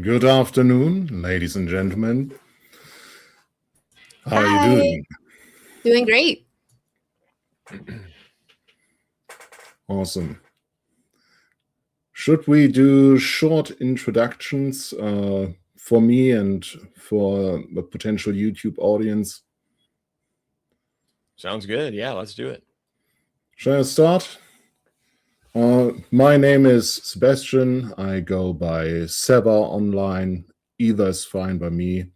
Good afternoon, ladies and gentlemen. How are you doing? Doing great. Awesome. Should we do short introductions for me and for a potential YouTube audience? Sounds good. Yeah, let's do it. Shall I start? My name is Sebastian. I go by Seba online. Either is fine by me.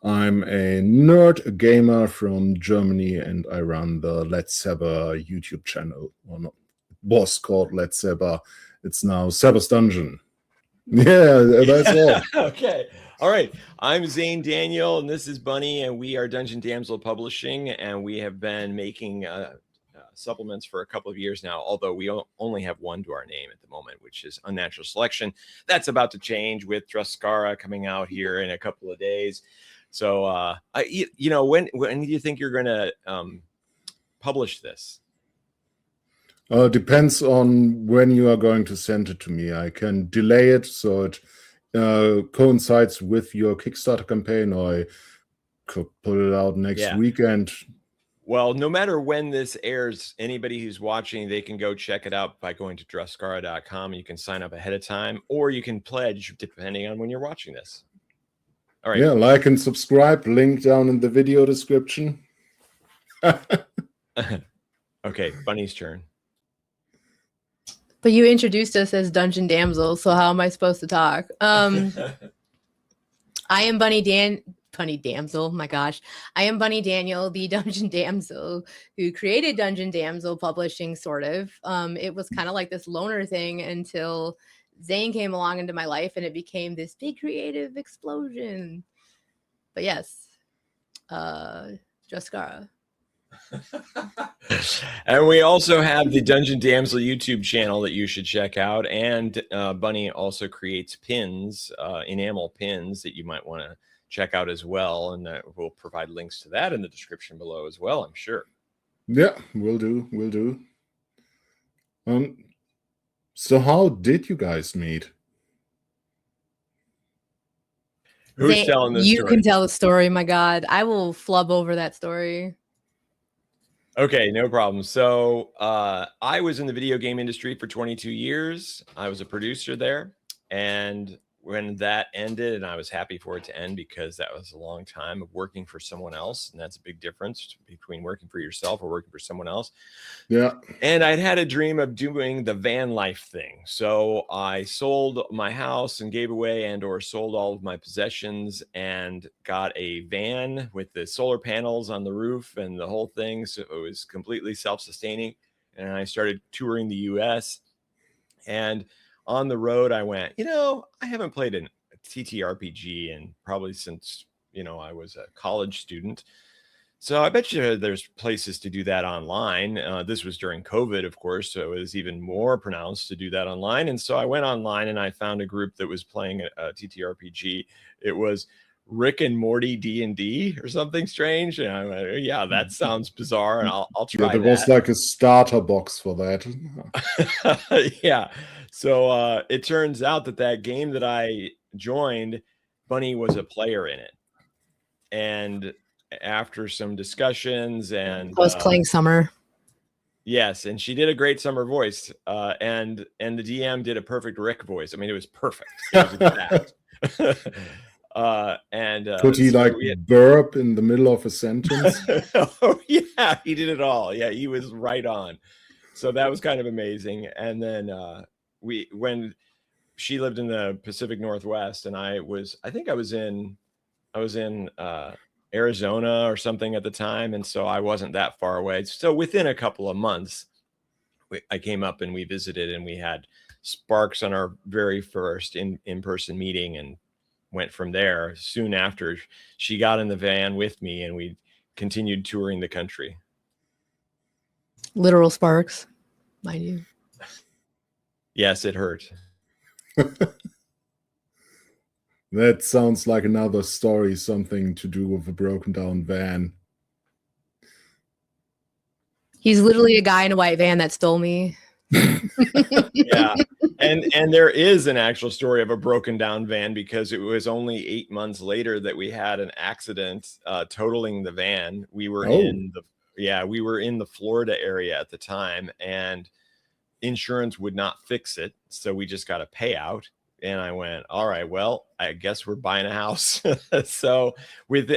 I'm a nerd, a gamer from Germany, and I run the Let's Seba YouTube channel. Or not, it was called Let's Seba. It's now Seba's Dungeon. Yeah, that's all. Okay. All right. I'm Zane Daniel, and this is Bunny, and we are Dungeon Damsel Publishing, and we have been making supplements for a couple of years now, although we only have one to our name at the moment, which is Unnatural Selection. That's about to change with Druskara coming out here in a couple of days. So, when do you think you're going to publish this? Depends on when you are going to send it to me. I can delay it so it coincides with your Kickstarter campaign, or I could put it out next weekend. Well, no matter when this airs, anybody who's watching, they can go check it out by going to druskara.com. You can sign up ahead of time, or you can pledge depending on when you're watching this. All right. Yeah, like and subscribe. Link down in the video description. Okay, Bunny's turn. But you introduced us as Dungeon Damsel, so how am I supposed to talk? I am Bunny Damsel. My gosh, I am Bunny Daniel, the Dungeon Damsel who created Dungeon Damsel Publishing. Sort of. It was kind of like this loner thing until Zane came along into my life, and it became this big creative explosion. But yes, Druskara. And we also have the Dungeon Damsel YouTube channel that you should check out. And Bunny also creates pins, enamel pins that you might want to check out as well. And we'll provide links to that in the description below as well, I'm sure. Yeah, will do. So how did you guys meet? Who's telling this story? You can tell the story, my God. I will flub over that story. Okay, no problem. So I was in the video game industry for 22 years. I was a producer there. And when that ended, and I was happy for it to end because that was a long time of working for someone else. And that's a big difference between working for yourself or working for someone else. Yeah. And I'd had a dream of doing the van life thing. So I sold my house and gave away or sold all of my possessions and got a van with the solar panels on the roof and the whole thing. So it was completely self-sustaining. And I started touring the US. And on the road, I went, I haven't played a TTRPG in probably since, I was a college student. So I bet you there's places to do that online. This was during COVID, of course, so it was even more pronounced to do that online. And so I went online and I found a group that was playing a TTRPG. It was Rick and Morty D&D or something strange. And I went, yeah, that sounds bizarre. And I'll try that. There was like a starter box for that. Yeah. So it turns out that game that I joined, Bunny was a player in it. And after some discussions and I was playing Summer. Yes. And she did a great Summer voice. And the DM did a perfect Rick voice. I mean, it was perfect. It was exact. Could he burp in the middle of a sentence? Oh yeah, he did it all. Yeah, he was right on. So that was kind of amazing. And then when she lived in the Pacific Northwest, and I think I was in Arizona or something at the time, and so I wasn't that far away. So within a couple of months, I came up and we visited, and we had sparks on our very first in-person meeting, and went from there. Soon after, she got in the van with me and we continued touring the country. Literal sparks, mind you. Yes, it hurt. That sounds like another story, something to do with a broken down van. He's literally a guy in a white van that stole me. Yeah. And there is an actual story of a broken down van, because it was only 8 months later that we had an accident totaling the van. We were in the Florida area at the time, and insurance would not fix it, so we just got a payout. And I went, all right, well, I guess we're buying a house. So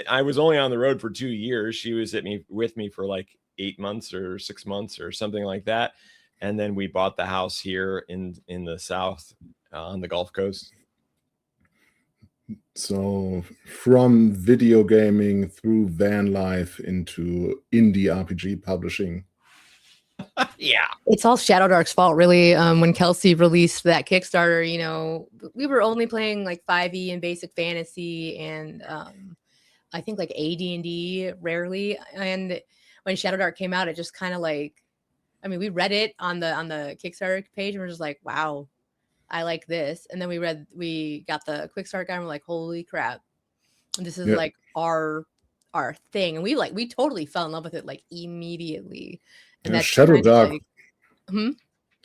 I was only on the road for 2 years. She was with me for like 8 months or 6 months or something like that. And then we bought the house here in the South on the Gulf Coast. So from video gaming through van life into indie RPG publishing. Yeah. It's all Shadowdark's fault, really. When Kelsey released that Kickstarter, we were only playing like 5e and basic fantasy, and I think like AD&D rarely. And when Shadowdark came out, it just kind of we read it on the Kickstarter page, and we're just like, wow, I like this. And then we got the quick start guide, and we're like, holy crap, this is like our thing. And we totally fell in love with it like immediately. And that's Shadowdark.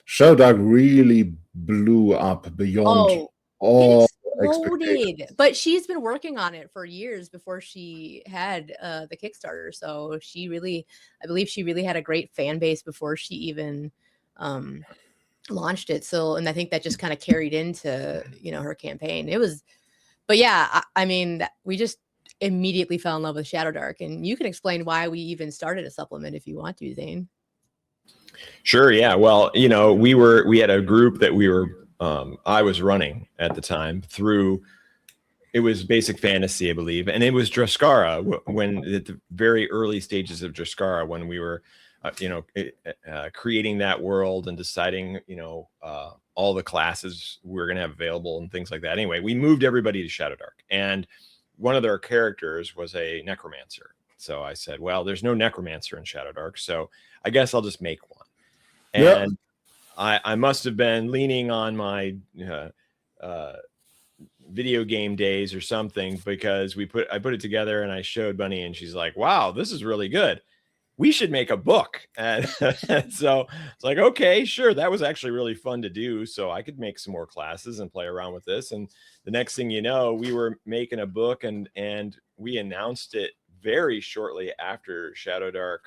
Shadowdark really blew up beyond all expectations. But she's been working on it for years before she had the Kickstarter. So I believe she really had a great fan base before she even launched it. So, and I think that just kind of carried into her campaign. We just immediately fell in love with Shadowdark. And you can explain why we even started a supplement if you want to, Zane. Sure. Yeah. Well, we had a group that I was running at the time through. It was basic fantasy, I believe, and it was Druskara when at the very early stages of Druskara, when we were, creating that world and deciding, all the classes we were going to have available and things like that. Anyway, we moved everybody to Shadowdark, and one of their characters was a necromancer. So I said, well, there's no necromancer in Shadowdark, so I guess I'll just make one. And I must have been leaning on my video game days or something, because I put it together and I showed Bunny, and she's like, wow, this is really good. We should make a book. And so it's like, okay, sure. That was actually really fun to do. So I could make some more classes and play around with this. And the next thing you know, we were making a book, and we announced it very shortly after Shadowdark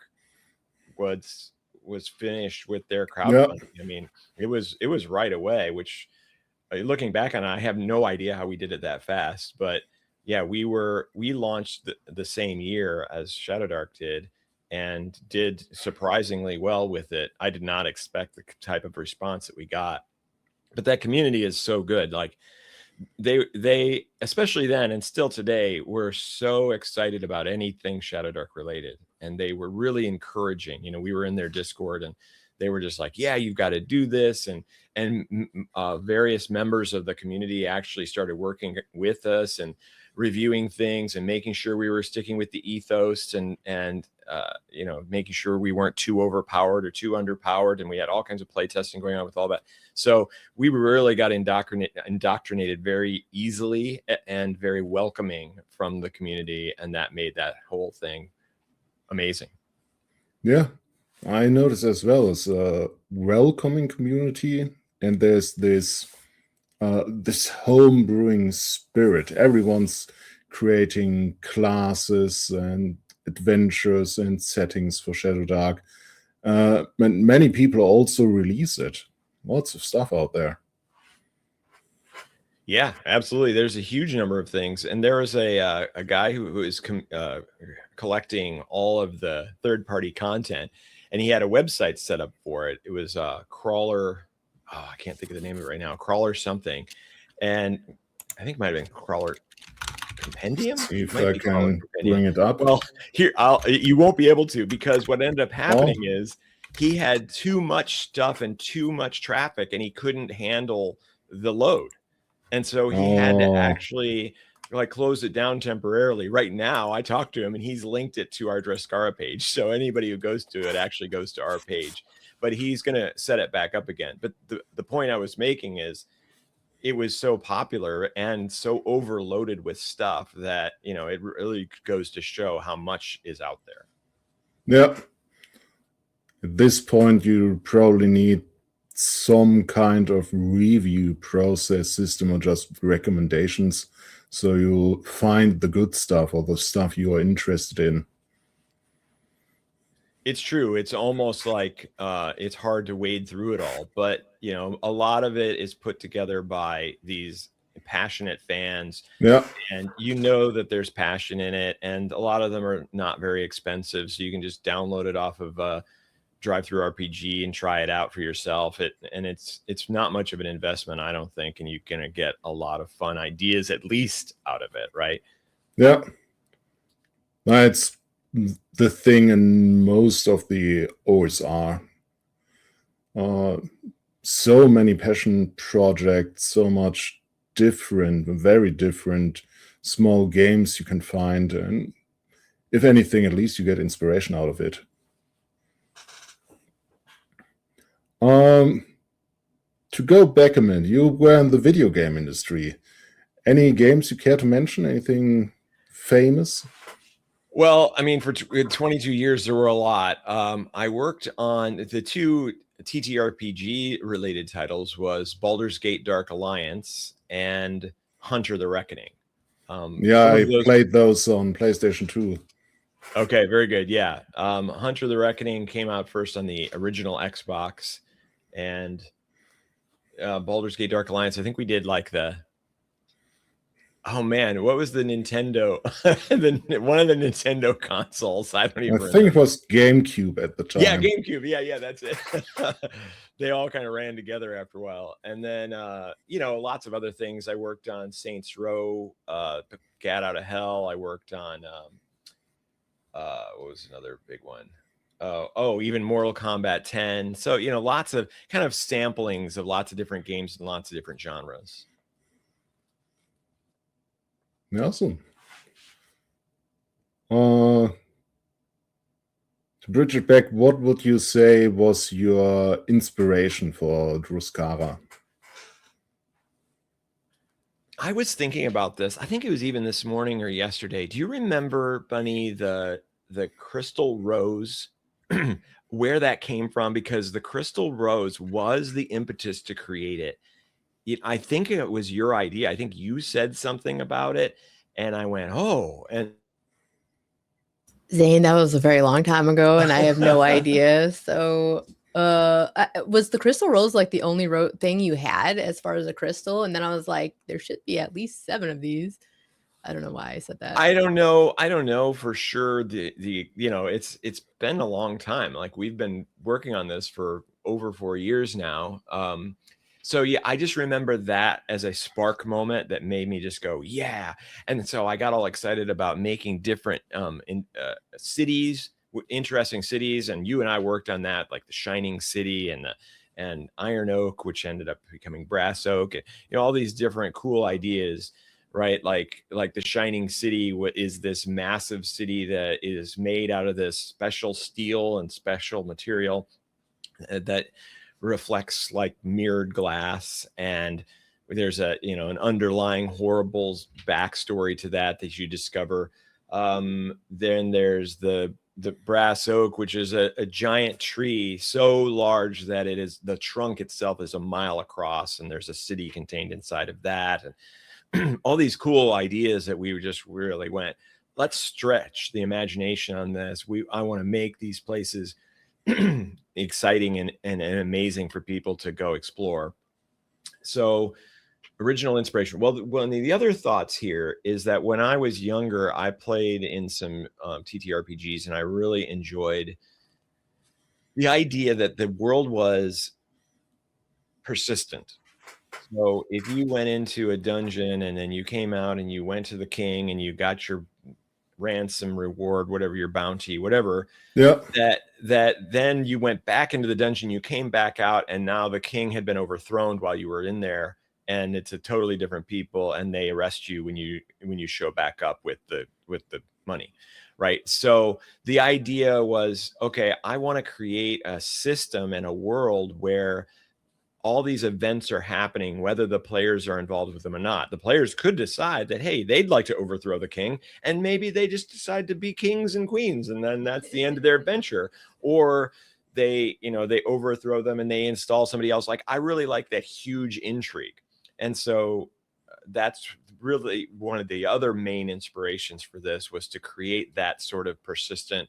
was finished with their crowdfunding. I mean, it was right away, which looking back on it, I have no idea how we did it that fast. But yeah, we launched the same year as Shadowdark did, and did surprisingly well with it. I did not expect the type of response that we got, but that community is so good. Like they especially then and still today, were so excited about anything Shadowdark related, and they were really encouraging. We were in their Discord, and they were just like, yeah, you've got to do this. And various members of the community actually started working with us and reviewing things and making sure we were sticking with the ethos, and making sure we weren't too overpowered or too underpowered. And we had all kinds of play testing going on with all that. So we really got indoctrinated very easily and very welcoming from the community. And that made that whole thing amazing. Yeah, I noticed as well as a welcoming community, and there's this home brewing spirit. Everyone's creating classes and adventures and settings for Shadowdark. And many people also release it. Lots of stuff out there. Yeah, absolutely. There's a huge number of things, and there was a guy who is collecting all of the third-party content, and he had a website set up for it. It was Crawler. Oh, I can't think of the name of it right now. Crawler something, and I think it might have been Crawler Compendium. See if I can bring it up. Well, here you won't be able to, because what ended up happening is he had too much stuff and too much traffic, and he couldn't handle the load. And so he had to actually close it down temporarily. Right now, I talked to him, and he's linked it to our Druskara page. So anybody who goes to it actually goes to our page. But he's going to set it back up again. But the point I was making is, it was so popular and so overloaded with stuff that, it really goes to show how much is out there. Yep. At this point, you probably need some kind of review process system or just recommendations, so you find the good stuff or the stuff you are interested in. It's true. It's almost like it's hard to wade through it all, but you know, a lot of it is put together by these passionate fans. Yeah. And you know that there's passion in it, and a lot of them are not very expensive, so you can just download it off of drivethroughrpg and try it out for yourself. It's not much of an investment, I don't think, and you're gonna get a lot of fun ideas at least out of it, right? Yeah. That's the thing in most of the OSR. So many passion projects, so much different, very different small games you can find, and if anything, at least you get inspiration out of it. To go back a minute, you were in the video game industry. Any games you care to mention? Anything famous? Well, I mean, for 22 years, there were a lot. I worked on the 2 TTRPG related titles was Baldur's Gate Dark Alliance and Hunter the Reckoning. Yeah, I played those on PlayStation 2. Okay, very good. Yeah. Hunter the Reckoning came out first on the original Xbox, and Baldur's Gate Dark Alliance, I think we did like oh man, what was the Nintendo? One of the Nintendo consoles. I don't even remember. I think it was GameCube at the time. Yeah, GameCube. Yeah, that's it. They all kind of ran together after a while. And then, you know, lots of other things. I worked on Saints Row, Gat Out of Hell. I worked on, what was another big one? Even Mortal Kombat 10. So, you know, lots of kind of samplings of lots of different games and lots of different genres. Awesome. To bridge it back, what would you say was your inspiration for Druskara? I was thinking about this. I think it was even this morning or yesterday. Do you remember, Bunny, the crystal rose, where that came from? Because the crystal rose was the impetus to create it. I think it was your idea. I think you said something about it, and I went, oh. And Zane, that was a very long time ago, and I have no idea. So, was the crystal rose like the only thing you had as far as a crystal? And then I was like, there should be at least 7 of these. I don't know why I said that. I don't know for sure. You know, it's been a long time. Like, we've been working on this for over 4 years now. So yeah, I just remember that as a spark moment that made me just go, yeah. And so I got all excited about making different cities, interesting cities. And you and I worked on that, like the Shining City and Iron Oak, which ended up becoming Brass Oak. And, you know, all these different cool ideas, right? Like the Shining City is this massive city that is made out of this special steel and special material that reflects like mirrored glass, and there's an underlying horrible backstory to that you discover. Then there's the Brass Oak, which is a giant tree so large that the trunk itself is a mile across, and there's a city contained inside of that, and all these cool ideas that we just really went, let's stretch the imagination on this. I want to make these places exciting and amazing for people to go explore. So original inspiration. Well, the other thoughts here is that when I was younger, I played in some TTRPGs, and I really enjoyed the idea that the world was persistent. So if you went into a dungeon and then you came out and you went to the king and you got your ransom reward, whatever, your bounty, whatever, yeah, that then you went back into the dungeon, you came back out, and now the king had been overthrown while you were in there, and it's a totally different people, and they arrest you when you show back up with the money, right? So the idea was, okay, I want to create a system and a world where all these events are happening, whether the players are involved with them or not. The players could decide that, hey, they'd like to overthrow the king, and maybe they just decide to be kings and queens, and then that's the end of their adventure. Or they overthrow them and they install somebody else. Like, I really like that huge intrigue. And so that's really one of the other main inspirations for this, was to create that sort of persistent,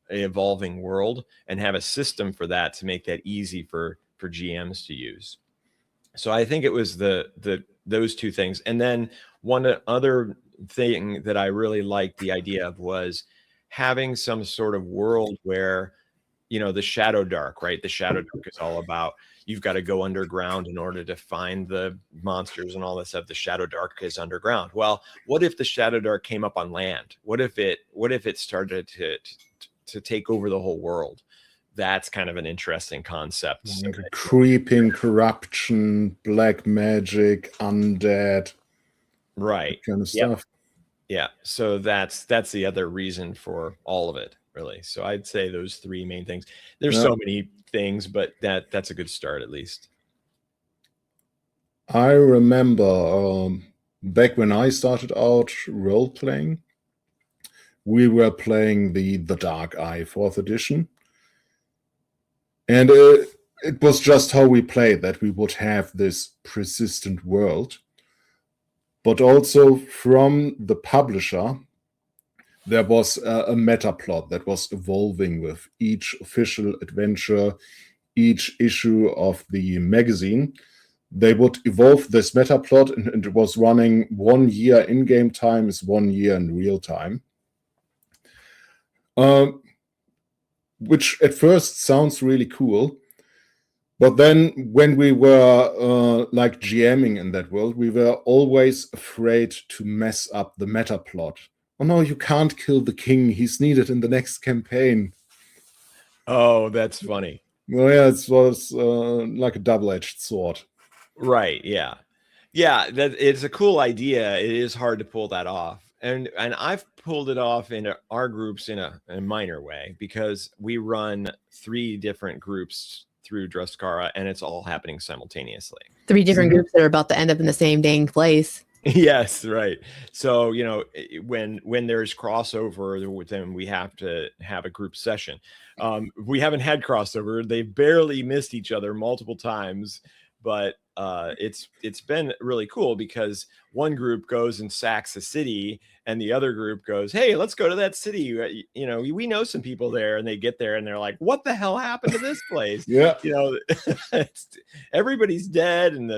evolving world and have a system for that to make that easy for GMs to use. So I think it was those two things. And then one other thing that I really liked the idea of was having some sort of world where, the Shadowdark, right? The Shadowdark is all about, you've got to go underground in order to find the monsters and all that stuff. The Shadowdark is underground. Well, what if the Shadowdark came up on land? What if it started to take over the whole world? That's kind of an interesting concept. Like creeping corruption, black magic, undead, right? That kind of stuff. Yeah. So that's the other reason for all of it, really. So I'd say those three main things. There's so many things, but that's a good start, at least. I remember back when I started out role playing, we were playing the Dark Eye 4th edition. And it was just how we played, that we would have this persistent world. But also from the publisher, there was a meta plot that was evolving with each official adventure, each issue of the magazine. They would evolve this meta plot, and it was running 1 year in-game time is 1 year in real time. Which at first sounds really cool. But then when we were like GMing in that world, we were always afraid to mess up the meta plot. Oh no, you can't kill the king. He's needed in the next campaign. Oh, that's funny. Well, yeah, it was like a double-edged sword. Right, yeah. Yeah, that it's a cool idea. It is hard to pull that off. And I've pulled it off in our groups in a minor way, because we run 3 different groups through Druskara, and it's all happening simultaneously. 3 different groups that are about to end up in the same dang place. Yes, right. So, when there's crossover, then we have to have a group session. We haven't had crossover. They've barely missed each other multiple times, but it's been really cool, because one group goes and sacks a city, and the other group goes, hey, let's go to that city. We know some people there, and they get there and they're like, what the hell happened to this place? Yeah. Everybody's dead, and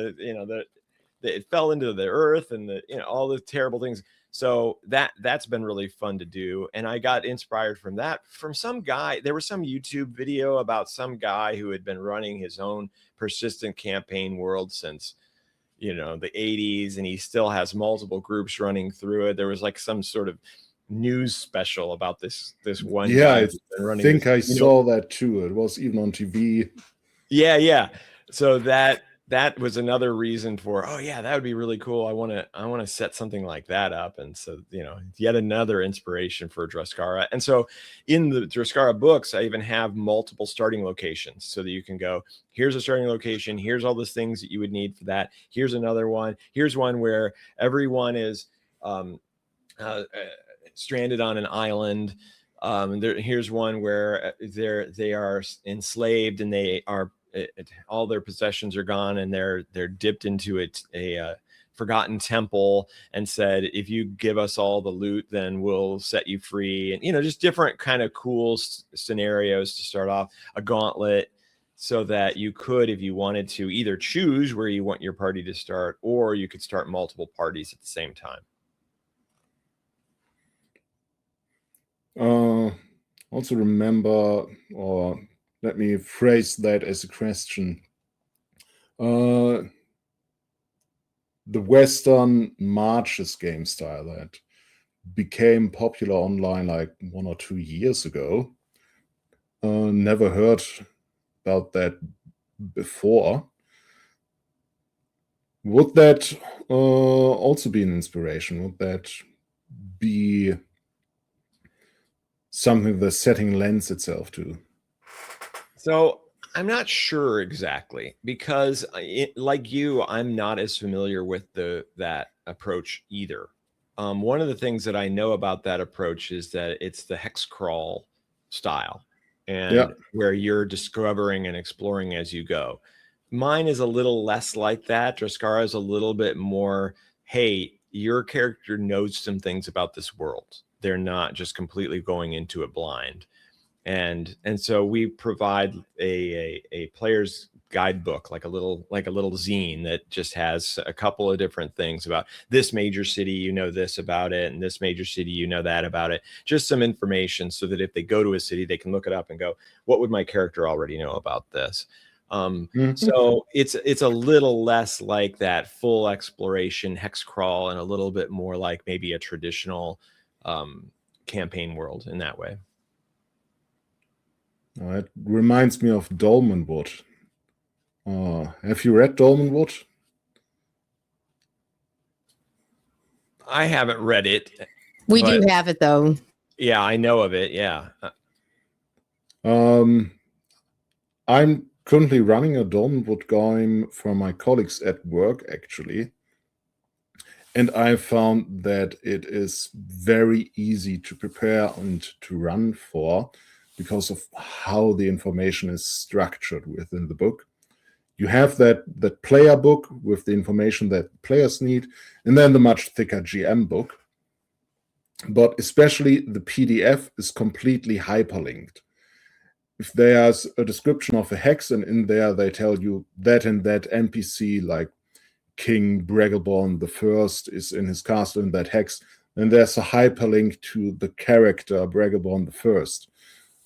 it fell into the earth, and all the terrible things. So that's been really fun to do. And I got inspired from that, from some guy. There was some YouTube video about some guy who had been running his own persistent campaign world since, the 80s. And he still has multiple groups running through it. There was like some sort of news special about this one. Yeah, guy I think I saw that too. It was even on TV. Yeah. So that was another reason for, oh yeah, that would be really cool. I want to set something like that up. And so, yet another inspiration for Druskara. And so in the Druskara books, I even have multiple starting locations, so that you can go, here's a starting location. Here's all the things that you would need for that. Here's another one. Here's one where everyone is stranded on an island. Here's one where they are enslaved, and they are, all their possessions are gone, and they're dipped into a forgotten temple, and said, if you give us all the loot, then we'll set you free. And just different kind of cool scenarios to start off. A gauntlet, so that you could, if you wanted to, either choose where you want your party to start, or you could start multiple parties at the same time. Also remember, or let me phrase that as a question. The Western Marches game style that became popular online like 1 or 2 years ago. Never heard about that before. Would that also be an inspiration? Would that be something the setting lends itself to? So I'm not sure exactly, because like you, I'm not as familiar with that approach either. One of the things that I know about that approach is that it's the hex crawl style. and where you're discovering and exploring as you go. Mine is a little less like that. Druskara is a little bit more, hey, your character knows some things about this world. They're not just completely going into it blind. And so we provide a player's guidebook, like a little zine that just has a couple of different things about this major city, you know this about it, and this major city, you know that about it. Just some information so that if they go to a city, they can look it up and go, what would my character already know about this? So it's a little less like that full exploration hex crawl and a little bit more like maybe a traditional campaign world in that way. It reminds me of Dolmenwood. Have you read Dolmenwood? I haven't read it. We do have it though. Yeah, I know of it. Yeah. I'm currently running a Dolmenwood game for my colleagues at work, actually. And I found that it is very easy to prepare and to run for because of how the information is structured within the book. You have that player book with the information that players need, and then the much thicker GM book. But especially the PDF is completely hyperlinked. If there's a description of a hex, and in there they tell you that and that NPC, like King Bragelborn the First, is in his castle in that hex, then there's a hyperlink to the character Bragelborn the First.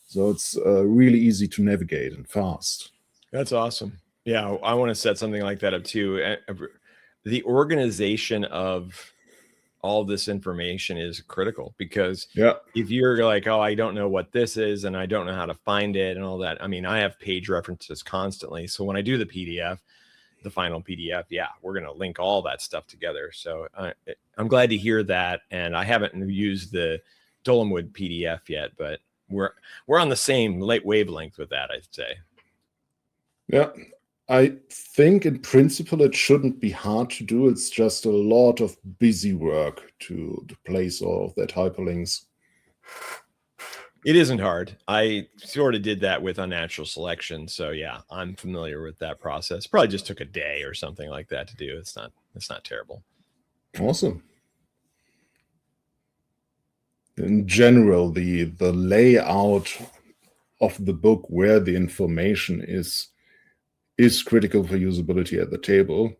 So it's really easy to navigate and fast. That's awesome. Yeah, I want to set something like that up too. The organization of all this information is critical, because if you're like, oh, I don't know what this is and I don't know how to find it and all that. I mean, I have page references constantly. So when I do the PDF, the final PDF, we're going to link all that stuff together. So I'm glad to hear that. And I haven't used the Dolmenwood PDF yet, but we're on the same wavelength with that, I'd say. Yeah. I think in principle it shouldn't be hard to do. It's just a lot of busy work to place all of that hyperlinks. It isn't hard. I sort of did that with Unnatural Selection. So yeah, I'm familiar with that process. Probably just took a day or something like that to do. It's not terrible. Awesome. In general, the layout of the book, where the information is critical for usability at the table.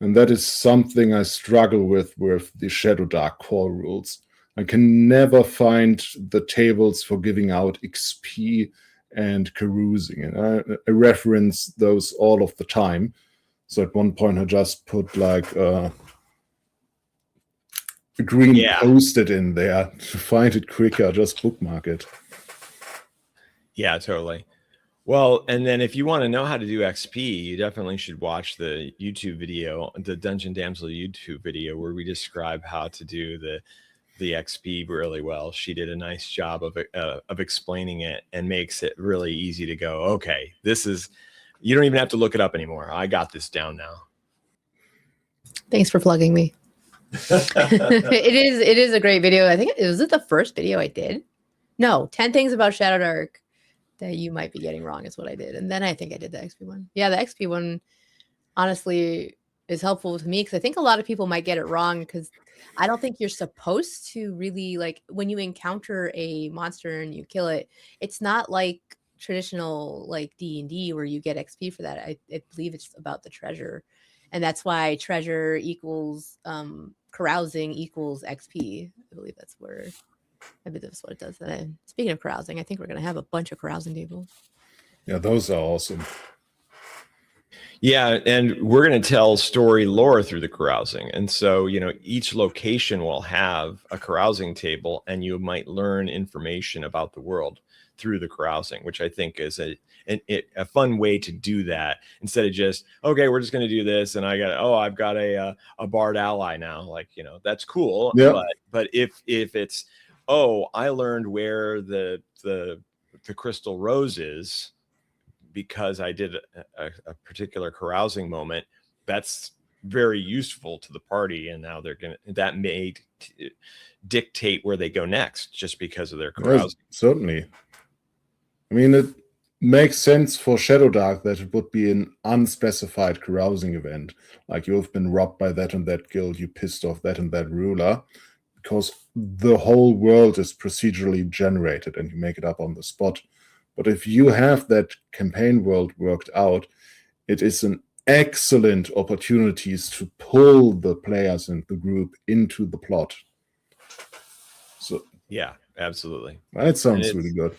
And that is something I struggle with the Shadowdark core rules. I can never find the tables for giving out XP and carousing. And I reference those all of the time. So at one point I just put like a green post-it in there to find it quicker, just bookmark it. Yeah, totally. Well, and then if you want to know how to do XP, you definitely should watch the YouTube video, the Dungeon Damsel YouTube video, where we describe how to do the XP really well. She did a nice job of explaining it, and makes it really easy to go, okay, you don't even have to look it up anymore. I got this down now. Thanks for plugging me. It is a great video. I think was it the first video I did? No, 10 things about Shadowdark that you might be getting wrong is what I did. And then I think I did the XP one. Yeah, the XP one honestly is helpful to me, because I think a lot of people might get it wrong, because I don't think you're supposed to really, like, when you encounter a monster and you kill it, it's not like traditional like D&D where you get XP for that. I believe it's about the treasure. And that's why treasure equals carousing equals XP. I believe that's what it does. Speaking of carousing, I think we're going to have a bunch of carousing tables. Yeah, those are awesome. Yeah, and we're going to tell story lore through the carousing. And so, each location will have a carousing table, and you might learn information about the world through the carousing, which I think is a fun way to do that, instead of just, okay, we're just going to do this, and I've got a bard ally now. Like, that's cool. Yeah. But if it's, I learned where the crystal rose is because I did a particular carousing moment, that's very useful to the party. And now that may dictate where they go next, just because of their carousing. Yes, certainly. I mean, it makes sense for Shadowdark that it would be an unspecified carousing event. Like, you've been robbed by that and that guild, you pissed off that and that ruler, because the whole world is procedurally generated and you make it up on the spot. But if you have that campaign world worked out, it is an excellent opportunities to pull the players and the group into the plot. So yeah, absolutely. that sounds really good.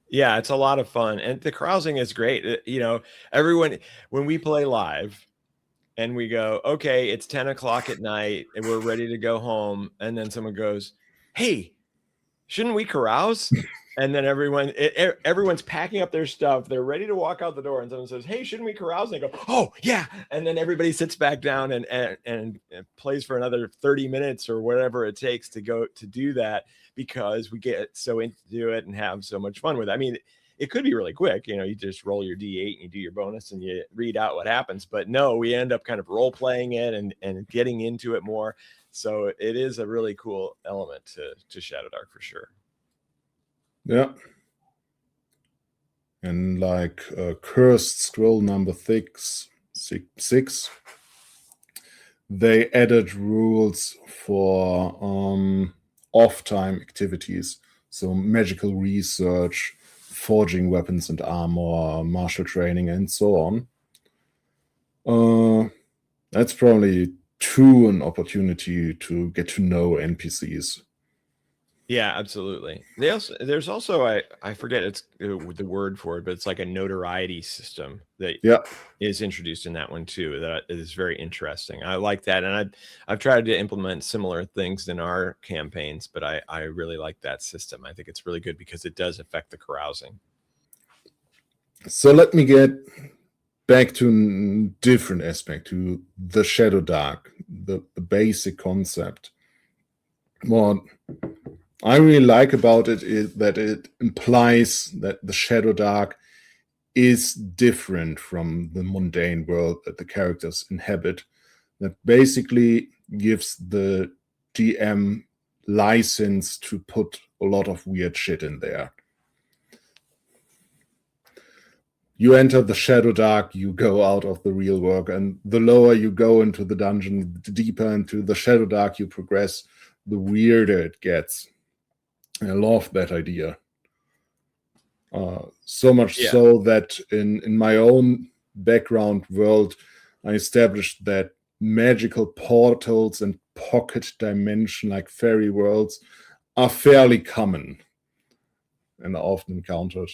Yeah, it's a lot of fun, and the carousing is great. You know, everyone, when we play live and we go, okay, it's 10 o'clock at night and we're ready to go home, and then someone goes, hey, shouldn't we carouse? And then everyone's packing up their stuff, they're ready to walk out the door, and someone says, hey, shouldn't we carouse? And they go, oh yeah. And then everybody sits back down and plays for another 30 minutes or whatever it takes to go to do that, because we get so into it and have so much fun with it. I mean, it could be really quick, you know, you just roll your D8 and you do your bonus and you read out what happens. But no, we end up kind of role playing it and getting into it more. So it is a really cool element to Shadowdark for sure. Yeah. And like Cursed Scroll number 6, they added rules for off-time activities. So magical research, forging weapons and armor, martial training, and so on. That's probably an opportunity to get to know NPCs. Yeah, absolutely. There's also I forget it's the word for it, but it's like a notoriety system that is introduced in that one too. That is very interesting. I like that, and I've tried to implement similar things in our campaigns, but I really like that system. I think it's really good because it does affect the carousing. So let me get back to a different aspect, to the Shadowdark, the basic concept. What I really like about it is that it implies that the Shadowdark is different from the mundane world that the characters inhabit. That basically gives the DM license to put a lot of weird shit in there. You enter the Shadowdark, you go out of the real world, and the lower you go into the dungeon, the deeper into the Shadowdark you progress, the weirder it gets. I love that idea. So much so that in my own background world, I established that magical portals and pocket dimension like fairy worlds are fairly common and are often encountered.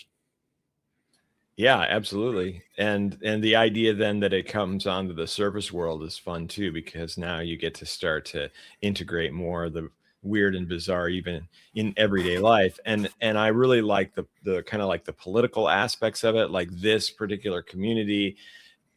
Yeah, absolutely. And the idea then that it comes onto the surface world is fun too, because now you get to start to integrate more of the weird and bizarre even in everyday life. And I really like the kind of like the political aspects of it. Like, this particular community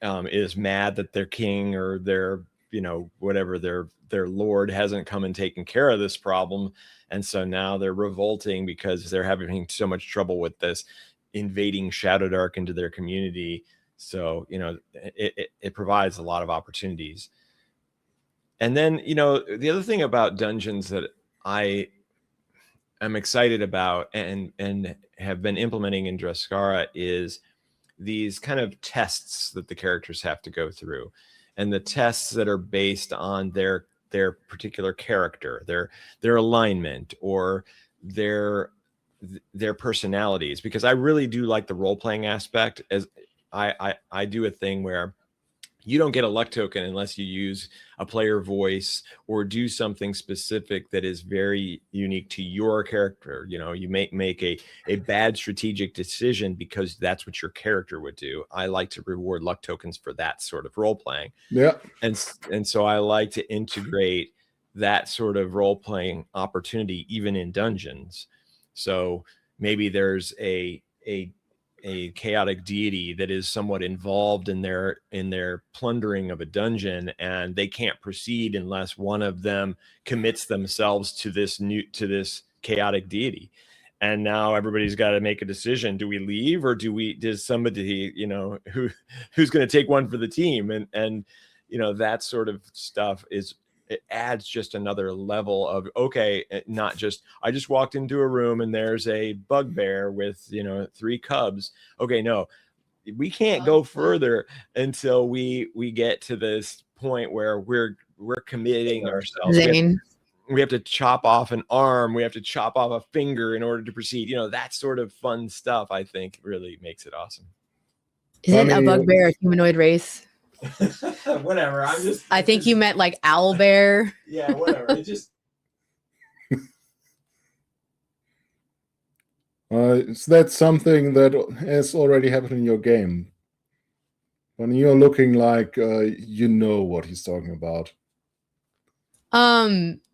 is mad that their king or their, you know, whatever, their lord hasn't come and taken care of this problem. And so now they're revolting because they're having so much trouble with this invading Shadowdark into their community. So, you know, it provides a lot of opportunities. And then, you know, the other thing about dungeons that I am excited about and have been implementing in Druskara is these kind of tests that the characters have to go through, and the tests that are based on their particular character, their alignment, or their personalities. Because I really do like the role-playing aspect. As I do a thing where you don't get a luck token unless you use a player voice or do something specific that is very unique to your character. You know, you make a bad strategic decision because that's what your character would do. I like to reward luck tokens for that sort of role playing. Yeah. And so I like to integrate that sort of role playing opportunity even in dungeons. So maybe there's a chaotic deity that is somewhat involved in their plundering of a dungeon, and they can't proceed unless one of them commits themselves to this chaotic deity. And now everybody's got to make a decision. Do we leave, or does somebody, you know, who's going to take one for the team? And you know, that sort of stuff is it adds just another level of, okay, not just, I just walked into a room and there's a bugbear with, 3 cubs. Okay, no, we can't go further until we get to this point where we're committing ourselves. We have to chop off an arm. We have to chop off a finger in order to proceed. That sort of fun stuff, I think, really makes it awesome. Isn't a bugbear a humanoid race? Whatever. I think you meant like owlbear. Yeah, whatever. It just. Is that something that has already happened in your game? When you're looking like you know what he's talking about.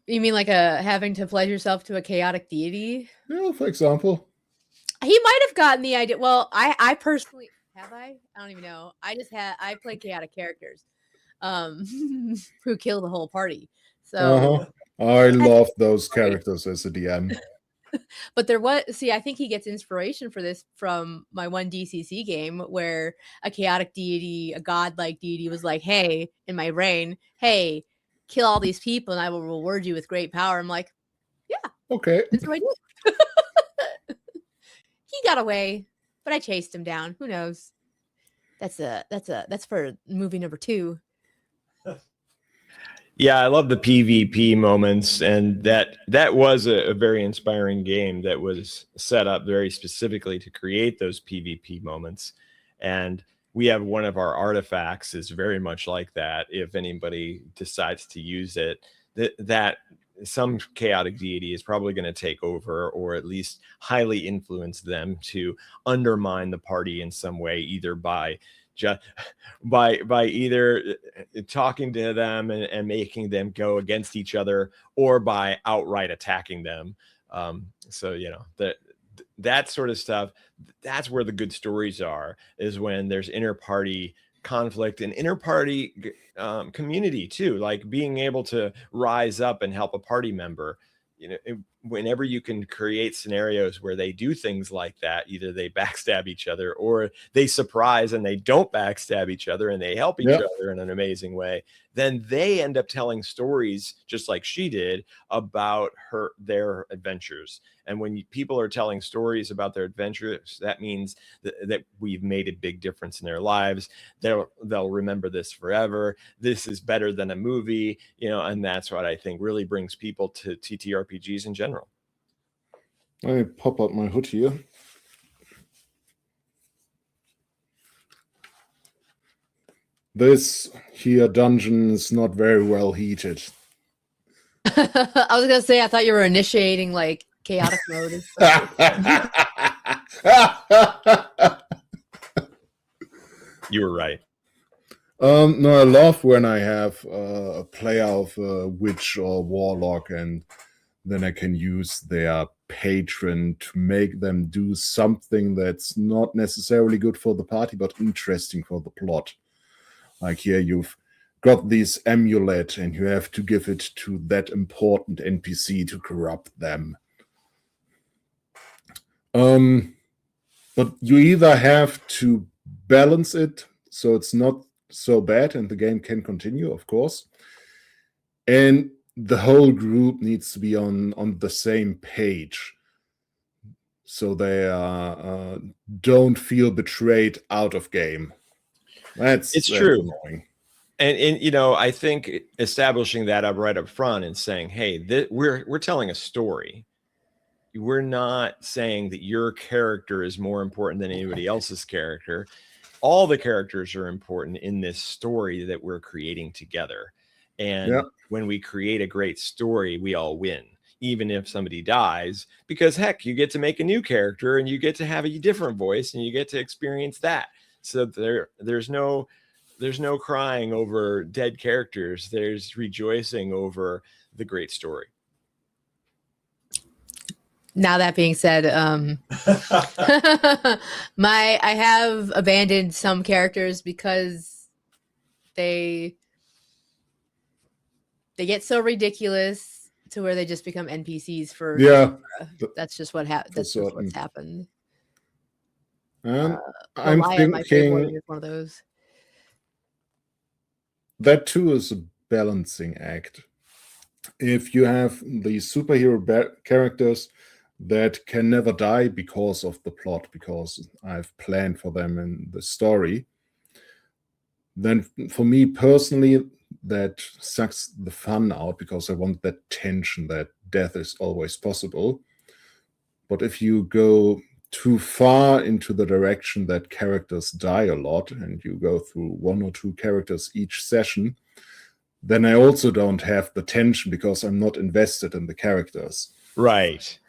You mean like having to pledge yourself to a chaotic deity? Yeah, for example. He might have gotten the idea. Well, I personally have I don't even know. I play chaotic characters, who kill the whole party. So I love those characters as a DM. But I think he gets inspiration for this from my one DCC game where a chaotic deity, a godlike deity was like, hey, in my brain, hey, kill all these people and I will reward you with great power. I'm like, yeah. Okay. That's what I did. He got away, but I chased him down. Who knows? That's for movie number 2. Yeah, I love the PvP moments, and that was a very inspiring game that was set up very specifically to create those PvP moments. And we have one of our artifacts is very much like that. If anybody decides to use it, that some chaotic deity is probably going to take over, or at least highly influence them to undermine the party in some way, either by either talking to them and making them go against each other, or by outright attacking them. So that sort of stuff, that's where the good stories are, is when there's inter-party conflict and inter-party community too, like being able to rise up and help a party member. Whenever you can create scenarios where they do things like that, either they backstab each other or they surprise and they don't backstab each other and they help each other in an amazing way, then they end up telling stories just like she did about their adventures. And when people are telling stories about their adventures, that means that we've made a big difference in their lives. They'll remember this forever. This is better than a movie, and that's what I think really brings people to TTRPGs in general. Let me pop out my hood here. This here dungeon is not very well heated. I was gonna say, I thought you were initiating like chaotic mode. You were right. No, I love when I have a player of a witch or warlock, and then I can use their patron to make them do something that's not necessarily good for the party, but interesting for the plot. Like here, you've got this amulet, and you have to give it to that important NPC to corrupt them. But you either have to balance it so it's not so bad and the game can continue, of course, and the whole group needs to be on the same page, so they don't feel betrayed out of game. It's true. Annoying. And I think establishing that up right up front and saying, hey, we're telling a story. We're not saying that your character is more important than anybody else's character. All the characters are important in this story that we're creating together. And when we create a great story, we all win, even if somebody dies, because heck, you get to make a new character and you get to have a different voice and you get to experience that. So there's no crying over dead characters. There's rejoicing over the great story. Now that being said, I have abandoned some characters because they get so ridiculous to where they just become NPCs for that's just what happened. That's just what's happened. I'm thinking is one of those. That too is a balancing act. if you have these superhero characters that can never die because of the plot, because I've planned for them in the story, then for me personally, that sucks the fun out, because I want that tension that death is always possible. But if you go too far into the direction that characters die a lot, and you go through 1 or 2 characters each session, then I also don't have the tension, because I'm not invested in the characters. Right.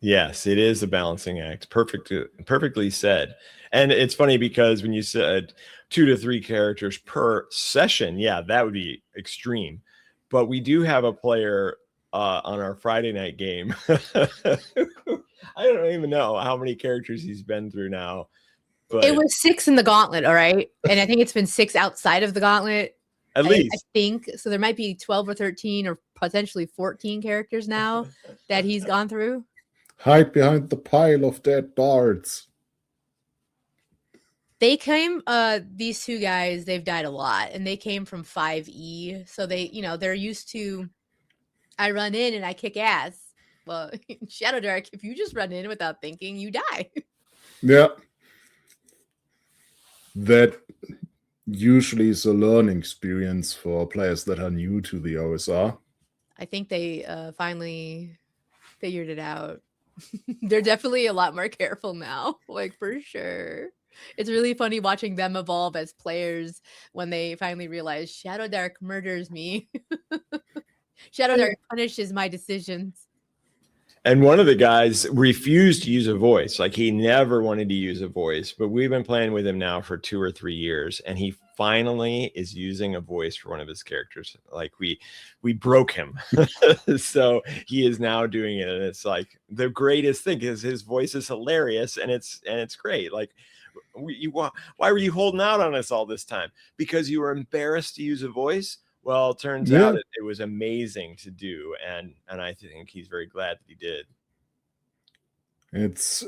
Yes, it is a balancing act. Perfectly said. And it's funny because when you said 2 to 3 characters per session, yeah, that would be extreme. But we do have a player on our Friday night game. I don't even know how many characters he's been through now. But It was 6 in the gauntlet, all right? And I think it's been 6 outside of the gauntlet. At least. I think. So there might be 12 or 13 or potentially 14 characters now that he's gone through. Hide behind the pile of dead bards. They came, these 2 guys, they've died a lot, and they came from 5E. So they, they're used to, I run in and I kick ass. Well, in Shadowdark, if you just run in without thinking, you die. Yeah. That usually is a learning experience for players that are new to the OSR. I think they finally figured it out. They're definitely a lot more careful now, like for sure. It's really funny watching them evolve as players when they finally realize Shadowdark murders me. Shadowdark punishes my decisions. And one of the guys refused to use a voice. Like, he never wanted to use a voice, but we've been playing with him now for 2 or 3 years, and he finally is using a voice for one of his characters. Like, we broke him. So he is now doing it, and it's like the greatest thing, is his voice is hilarious, and it's great. Like, why were you holding out on us all this time? Because you were embarrassed to use a voice? Well, it turns out it was amazing to do, and I think he's very glad that he did. It's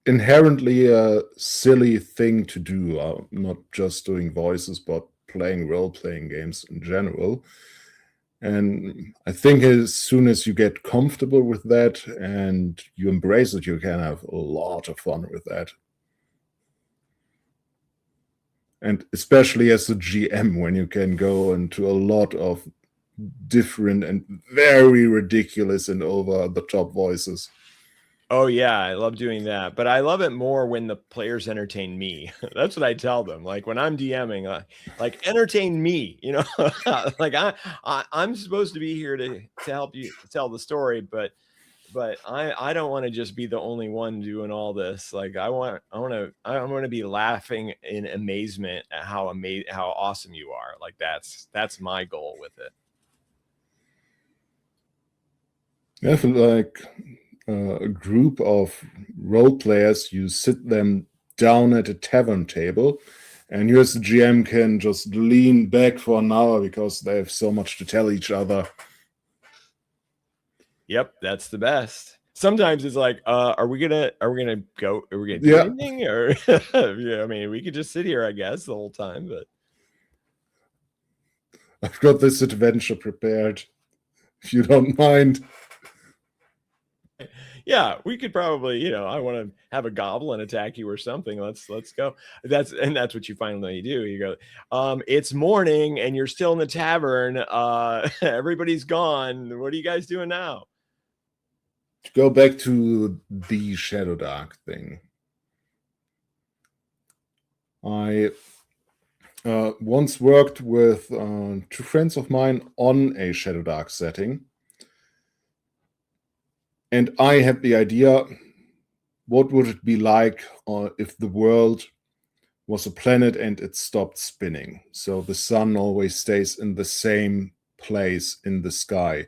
inherently a silly thing to do, not just doing voices, but playing role-playing games in general. And I think as soon as you get comfortable with that and you embrace it, you can have a lot of fun with that. And especially as a GM, when you can go into a lot of different and very ridiculous and over-the-top voices. Oh, yeah, I love doing that. But I love it more when the players entertain me. That's what I tell them. Like, when I'm DMing, like, entertain me, like, I'm supposed to be here to help you tell the story, but I don't want to just be the only one doing all this. Like, I want to be laughing in amazement at how awesome you are. Like, that's my goal with it. Yeah, for like a group of role players, you sit them down at a tavern table, and you as the GM can just lean back for an hour because they have so much to tell each other. Yep, that's the best. Sometimes it's like, are we gonna do anything? Or yeah, I mean, we could just sit here, I guess, the whole time. But I've got this adventure prepared, if you don't mind. Yeah, we could probably, I want to have a goblin attack you or something. Let's go. That's what you finally do. You go, it's morning and you're still in the tavern. Everybody's gone. What are you guys doing now? To go back to the Shadowdark thing. I once worked with 2 friends of mine on a Shadowdark setting. And I had the idea, what would it be like if the world was a planet and it stopped spinning? So the sun always stays in the same place in the sky.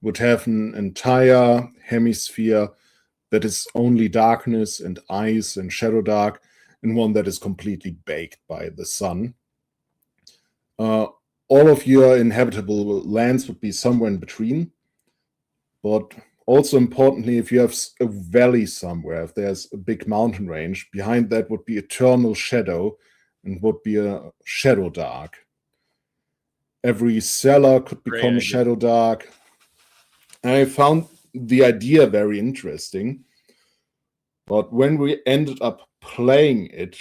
Would have an entire hemisphere that is only darkness and ice and shadow dark, and one that is completely baked by the sun. All of your inhabitable lands would be somewhere in between, but also importantly, if you have a valley somewhere, if there's a big mountain range, behind that would be eternal shadow and would be a shadow dark. Every cellar could become shadow dark. I found the idea very interesting, but when we ended up playing it,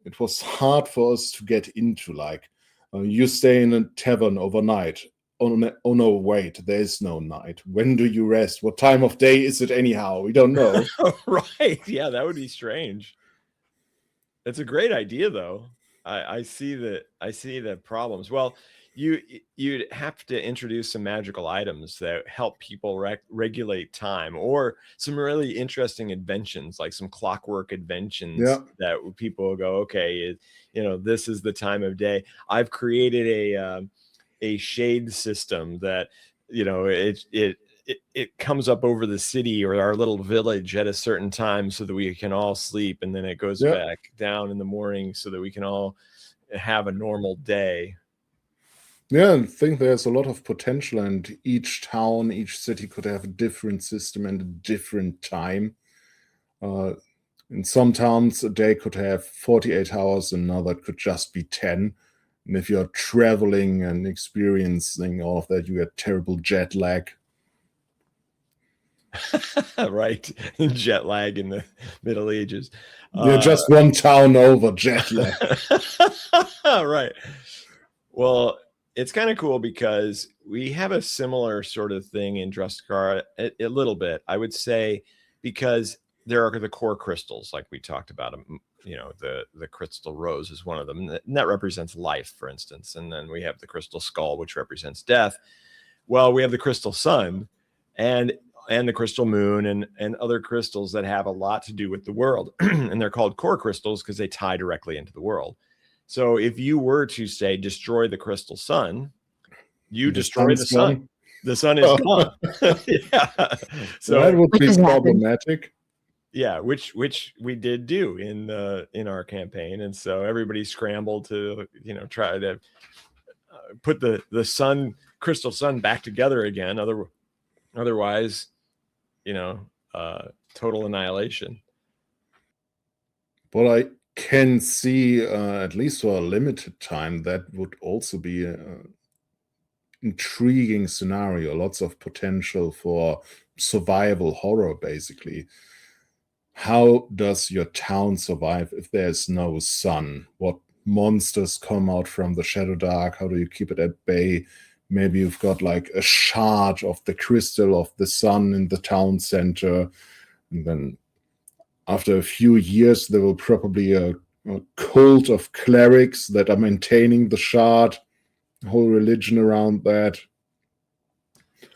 it was hard for us to get into. Like, you stay in a tavern overnight. Oh no, wait, there is no night. When do you rest? What time of day is it anyhow? We don't know. Right. Yeah, that would be strange. It's a great idea, though. I see the problems. Well, you'd have to introduce some magical items that help people regulate time, or some really interesting inventions, like some clockwork inventions that people will go, okay, this is the time of day. I've created a shade system that it comes up over the city or our little village at a certain time so that we can all sleep, and then it goes back down in the morning so that we can all have a normal day. Yeah, I think there's a lot of potential, and each town, each city could have a different system and a different time. In some towns, a day could have 48 hours, another could just be 10. And if you're traveling and experiencing all of that, you get terrible jet lag. Right. Jet lag in the Middle Ages. You're just one town over, jet lag. Right. Well, it's kind of cool because we have a similar sort of thing in Druskara, a little bit, I would say, because there are the core crystals, like we talked about. The crystal rose is one of them, and that represents life, for instance. And then we have the crystal skull, which represents death. Well, we have the crystal sun and the crystal moon and other crystals that have a lot to do with the world. And they're called core crystals because they tie directly into the world. So if you were to say destroy the crystal sun, you destroy the sun. Gone. The sun is gone. Yeah. So that would be problematic. Yeah, which we did do in our campaign, and so everybody scrambled to try to put the crystal sun back together again. Otherwise, total annihilation. But I can see, at least for a limited time, that would also be an intriguing scenario. Lots of potential for survival horror, basically. How does your town survive if there's no sun? What monsters come out from the Shadowdark? How do you keep it at bay? Maybe you've got like a shard of the crystal of the sun in the town center. And then after a few years, there will probably a cult of clerics that are maintaining the shard, a whole religion around that.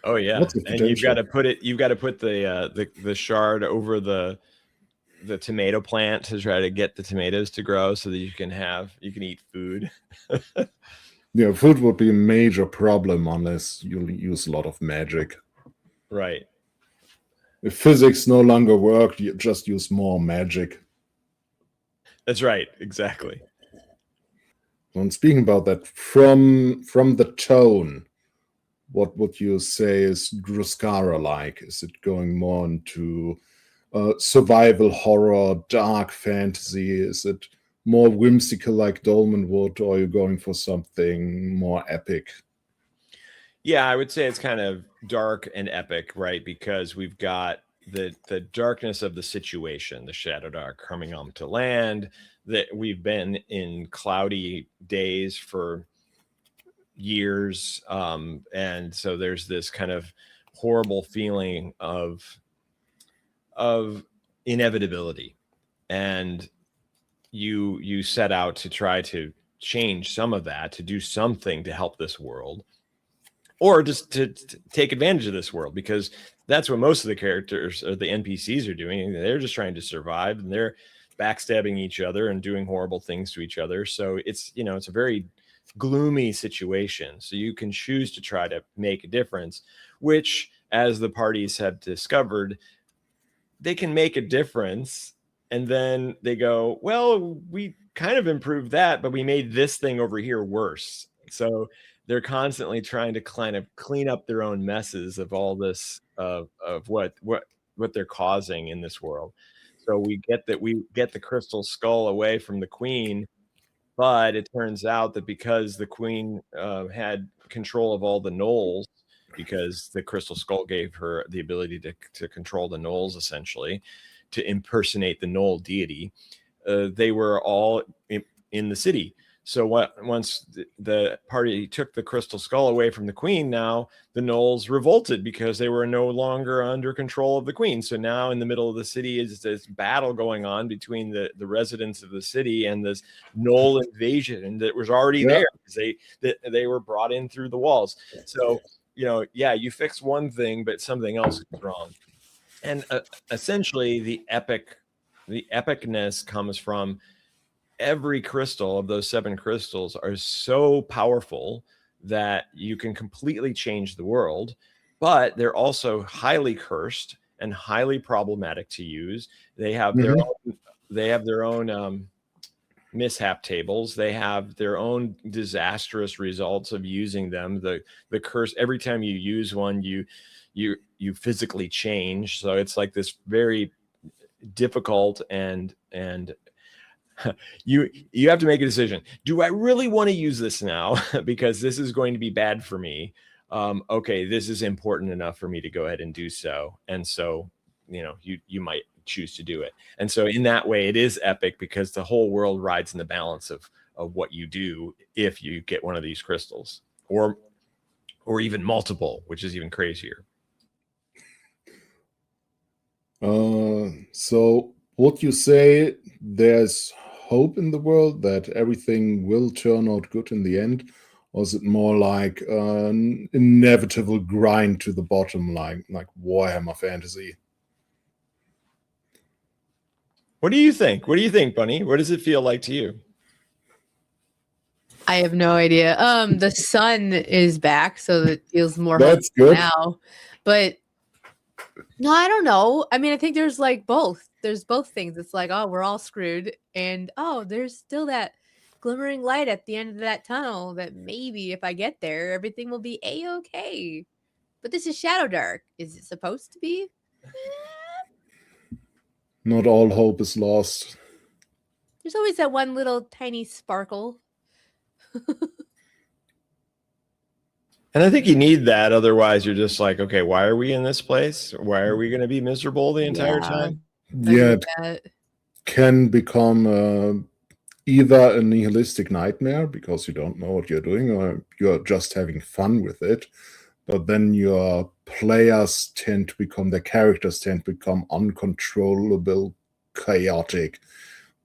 Oh yeah, and you've got to put the shard over the tomato plant to try to get the tomatoes to grow so that you can eat food. Yeah, food would be a major problem unless you use a lot of magic. Right. If physics no longer work, you just use more magic. That's right, exactly. And speaking about that, from the tone, what would you say is Druskara like? Is it going more into survival horror, dark fantasy? Is it more whimsical like Dolmenwood, or are you going for something more epic? Yeah, I would say it's kind of dark and epic, right? Because we've got the darkness of the situation, the Shadowdark coming onto land, that we've been in cloudy days for years. And so there's this kind of horrible feeling of inevitability. And you set out to try to change some of that, to do something to help this world, or just to take advantage of this world, because that's what most of the characters or the NPCs are doing. They're just trying to survive, and they're backstabbing each other and doing horrible things to each other. So it's a very gloomy situation. So you can choose to try to make a difference, which, as the parties have discovered, they can make a difference. And then they go, well, we kind of improved that, but we made this thing over here worse. So they're constantly trying to kind of clean up their own messes of all this, of what they're causing in this world. So we get the crystal skull away from the queen, but it turns out that because the queen had control of all the gnolls, because the crystal skull gave her the ability to control the gnolls, essentially, to impersonate the gnoll deity. They were all in the city. So once the party took the crystal skull away from the queen, now the gnolls revolted because they were no longer under control of the queen. So now in the middle of the city is this battle going on between the residents of the city and this gnoll invasion that was already there. They were brought in through the walls. So, you fix one thing, but something else is wrong. And essentially the epicness comes from every crystal of those 7 crystals are so powerful that you can completely change the world, but they're also highly cursed and highly problematic to use. They have their own mishap tables. They have their own disastrous results of using them. The curse, every time you use one, you physically change. So it's like this very difficult and you have to make a decision. Do I really want to use this now because this is going to be bad for me? Okay, this is important enough for me to go ahead and do so. And so, you might choose to do it. And so in that way, it is epic because the whole world rides in the balance of what you do if you get one of these crystals, or even multiple, which is even crazier. So would you say there's hope in the world that everything will turn out good in the end, or is it more like an inevitable grind to the bottom, like Warhammer Fantasy? What do you think? What do you think, Bunny? What does it feel like to you? I have no idea. The sun is back, so it feels more That's good now. But no, I don't know. I mean, I think there's like both. There's both things. It's like, oh, we're all screwed, and oh, there's still that glimmering light at the end of that tunnel that maybe if I get there, everything will be a-okay. But this is Shadowdark. Is it supposed to be? Not all hope is lost. There's always that one little tiny sparkle. And I think you need that. Otherwise, you're just like, okay, why are we in this place? Why are we going to be miserable the entire time? Yeah, it can become either a nihilistic nightmare because you don't know what you're doing, or you're just having fun with it. But then your players tend to become, their characters tend to become uncontrollable, chaotic.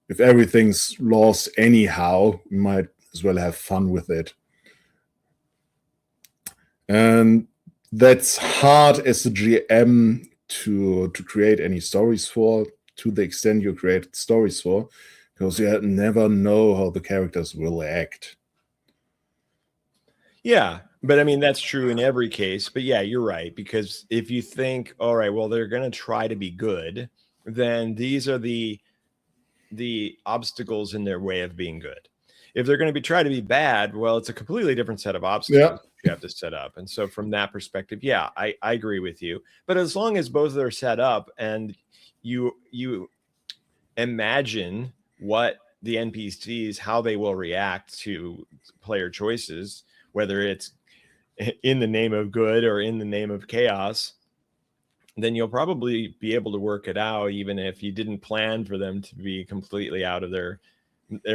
If everything's lost anyhow, you might as well have fun with it. And that's hard as a GM to create any stories for, to the extent you create stories for, because you never know how the characters will act. Yeah, but I mean, that's true in every case. But yeah, you're right. Because if you think, all right, well, they're going to try to be good, then these are the obstacles in their way of being good. If they're going to try to be bad, well, it's a completely different set of obstacles you have to set up. And so from that perspective, yeah, I agree with you. But as long as both are set up and you imagine what the NPCs, how they will react to player choices, whether it's in the name of good or in the name of chaos, then you'll probably be able to work it out, even if you didn't plan for them to be completely out of their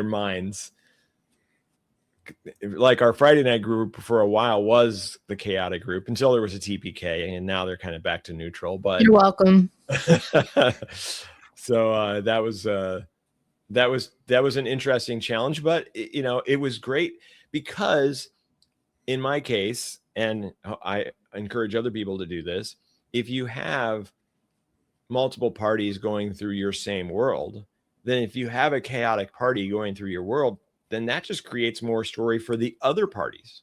minds. Like our Friday night group for a while was the chaotic group until there was a TPK, and now they're kind of back to neutral. But you're welcome. So that was an interesting challenge, but it was great because in my case, and I encourage other people to do this, if you have multiple parties going through your same world, then if you have a chaotic party going through your world, then that just creates more story for the other parties.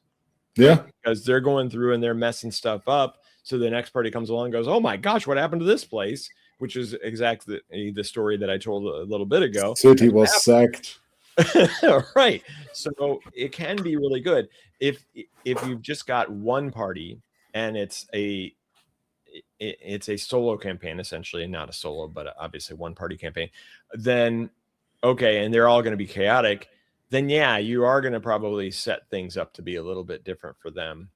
Yeah. Because they're going through and they're messing stuff up. So the next party comes along and goes, oh my gosh, what happened to this place? Which is exactly the story that I told a little bit ago. City was sacked. Right. So it can be really good. If you've just got one party and it's a solo campaign, essentially, not a solo, but obviously one party campaign, then okay, and they're all going to be chaotic, then yeah, you are going to probably set things up to be a little bit different for them.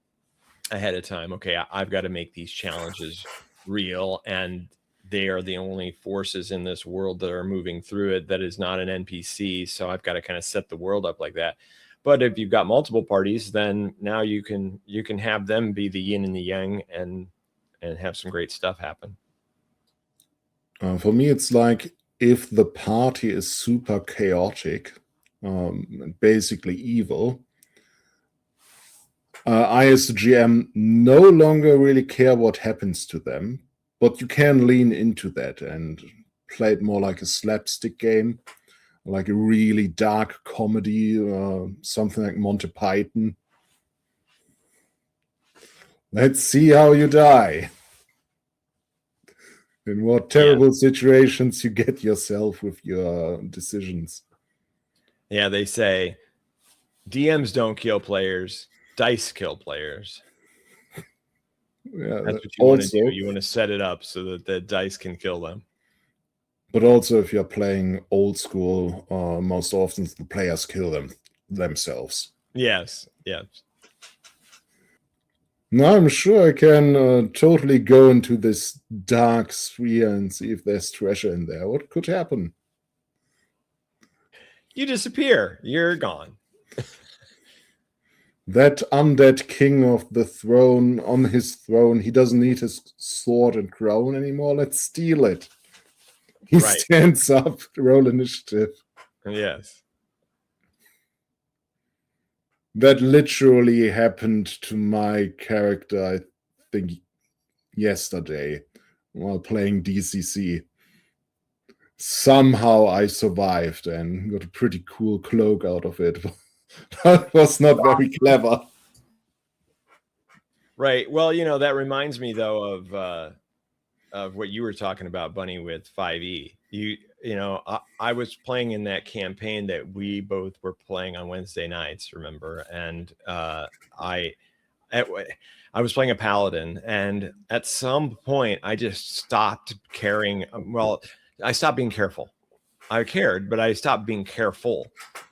ahead of time. Okay, I've got to make these challenges real, and they are the only forces in this world that are moving through it that is not an NPC. So I've got to kind of set the world up like that. But if you've got multiple parties, then now you can have them be the yin and the yang and have some great stuff happen. For me, it's like if the party is super chaotic, basically evil, I as the GM no longer really care what happens to them, but you can lean into that and play it more like a slapstick game, like a really dark comedy, something like Monty Python. Let's see how you die. In what terrible situations you get yourself with your decisions. Yeah, they say DMs don't kill players, dice kill players. Yeah, that's what you want to do. You want to set it up so that the dice can kill them. But also, if you're playing old school, most often the players kill themselves. Yes, yes. Now I'm sure I can totally go into this dark sphere and see if there's treasure in there. What could happen? You disappear. You're gone. That undead king of the throne, on his throne, he doesn't need his sword and crown anymore. Let's steal it. He stands up, roll initiative. Yes. That literally happened to my character, I think, yesterday while playing DCC. Somehow I survived and got a pretty cool cloak out of it. That was not very clever. Right. Well, that reminds me though of what you were talking about, Bunny, with 5e. I was playing in that campaign that we both were playing on Wednesday nights, remember? And I was playing a paladin, and at some point I just stopped caring. Well, I stopped being careful. I cared, but I stopped being careful.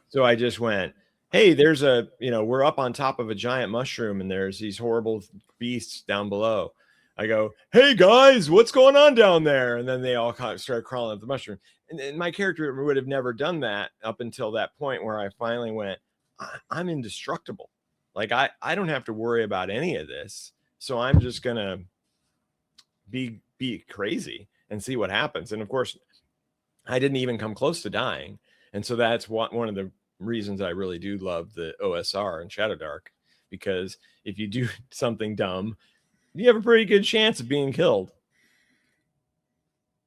So I just went, hey, there's we're up on top of a giant mushroom and there's these horrible beasts down below. I go, hey guys, what's going on down there? And then they all kind of started crawling up the mushroom. And my character would have never done that up until that point where I finally went, I'm indestructible. Like I don't have to worry about any of this. So I'm just gonna be crazy and see what happens. And of course, I didn't even come close to dying. And so that's one of the reasons I really do love the OSR and Shadowdark, because if you do something dumb, you have a pretty good chance of being killed.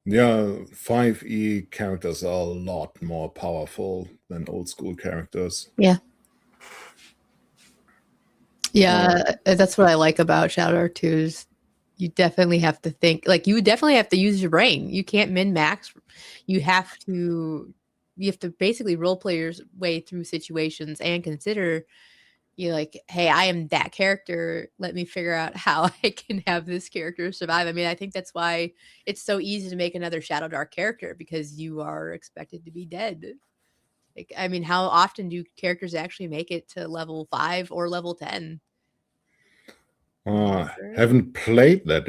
Yeah, 5e characters are a lot more powerful than old school characters. Yeah. Yeah, that's what I like about Shadowdark too, is you definitely have to think, like you definitely have to use your brain. You can't min-max. You have to basically role play your way through situations and consider, like, hey, I am that character. Let me figure out how I can have this character survive. I mean, I think that's why it's so easy to make another Shadowdark character, because you are expected to be dead. Like, I mean, how often do characters actually make it to level 5 or level 10? Haven't played that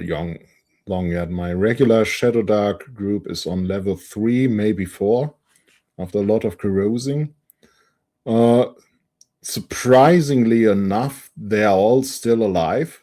long yet. My regular Shadowdark group is on level 3, maybe 4, after a lot of carousing. Surprisingly enough, they are all still alive.